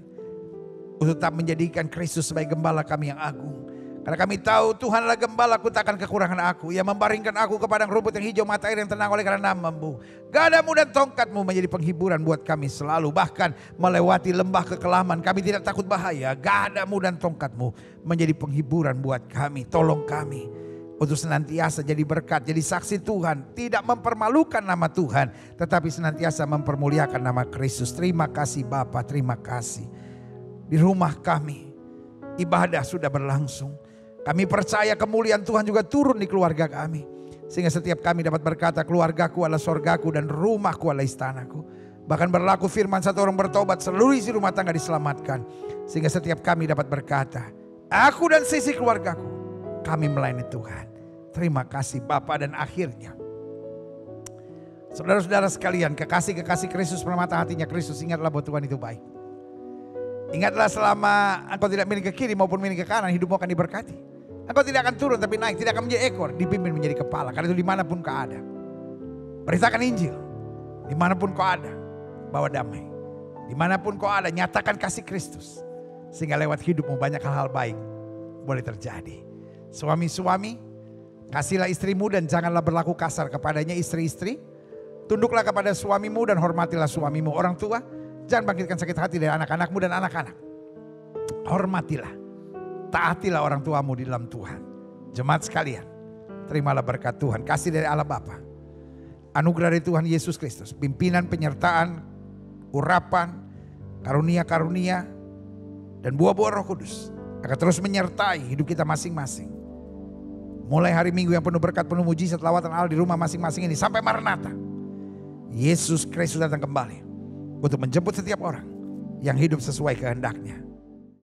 S1: untuk tetap menjadikan Kristus sebagai gembala kami yang agung. Karena kami tahu Tuhan adalah gembalaku, takkan kekurangan aku. Ia membaringkan aku ke padang rumput yang hijau, mata air yang tenang oleh karena nama-Mu. Gadamu dan tongkatmu menjadi penghiburan buat kami selalu. Bahkan melewati lembah kekelaman kami tidak takut bahaya. Gadamu dan tongkatmu menjadi penghiburan buat kami. Tolong kami untuk senantiasa jadi berkat, jadi saksi Tuhan. Tidak mempermalukan nama Tuhan, tetapi senantiasa mempermuliakan nama Kristus. Terima kasih Bapa, terima kasih. Di rumah kami ibadah sudah berlangsung. Kami percaya kemuliaan Tuhan juga turun di keluarga kami. Sehingga setiap kami dapat berkata, keluargaku adalah sorgaku dan rumahku adalah istanaku. Bahkan berlaku firman, satu orang bertobat, seluruh isi rumah tangga diselamatkan. Sehingga setiap kami dapat berkata, aku dan sisi keluargaku, kami melayani Tuhan. Terima kasih Bapa. Dan akhirnya, saudara-saudara sekalian, kekasih-kekasih Kristus, permata hatinya Kristus, ingatlah bahwa Tuhan itu baik. Ingatlah selama engkau tidak miring ke kiri maupun miring ke kanan, hidupmu akan diberkati. Engkau tidak akan turun tapi naik, tidak akan menjadi ekor, dipimpin menjadi kepala. Karena itu dimanapun kau ada, beritakan Injil. Dimanapun kau ada, bawa damai. Dimanapun kau ada, nyatakan kasih Kristus. Sehingga lewat hidupmu banyak hal-hal baik boleh terjadi. Suami-suami, kasihlah istrimu dan janganlah berlaku kasar kepadanya. Istri-istri, tunduklah kepada suamimu dan hormatilah suamimu. Orang tua, jangan bangkitkan sakit hati dari anak-anakmu dan anak-anak. Hormatilah, taatilah orang tuamu di dalam Tuhan. Jemaat sekalian, terimalah berkat Tuhan, kasih dari Allah Bapa, anugerah dari Tuhan Yesus Kristus, pimpinan, penyertaan, urapan, karunia-karunia, dan buah-buah Roh Kudus akan terus menyertai hidup kita masing-masing. Mulai hari Minggu yang penuh berkat, penuh mujizat, lawatan Allah di rumah masing-masing ini sampai Maranatha. Yesus Kristus datang kembali untuk menjemput setiap orang yang hidup sesuai kehendaknya.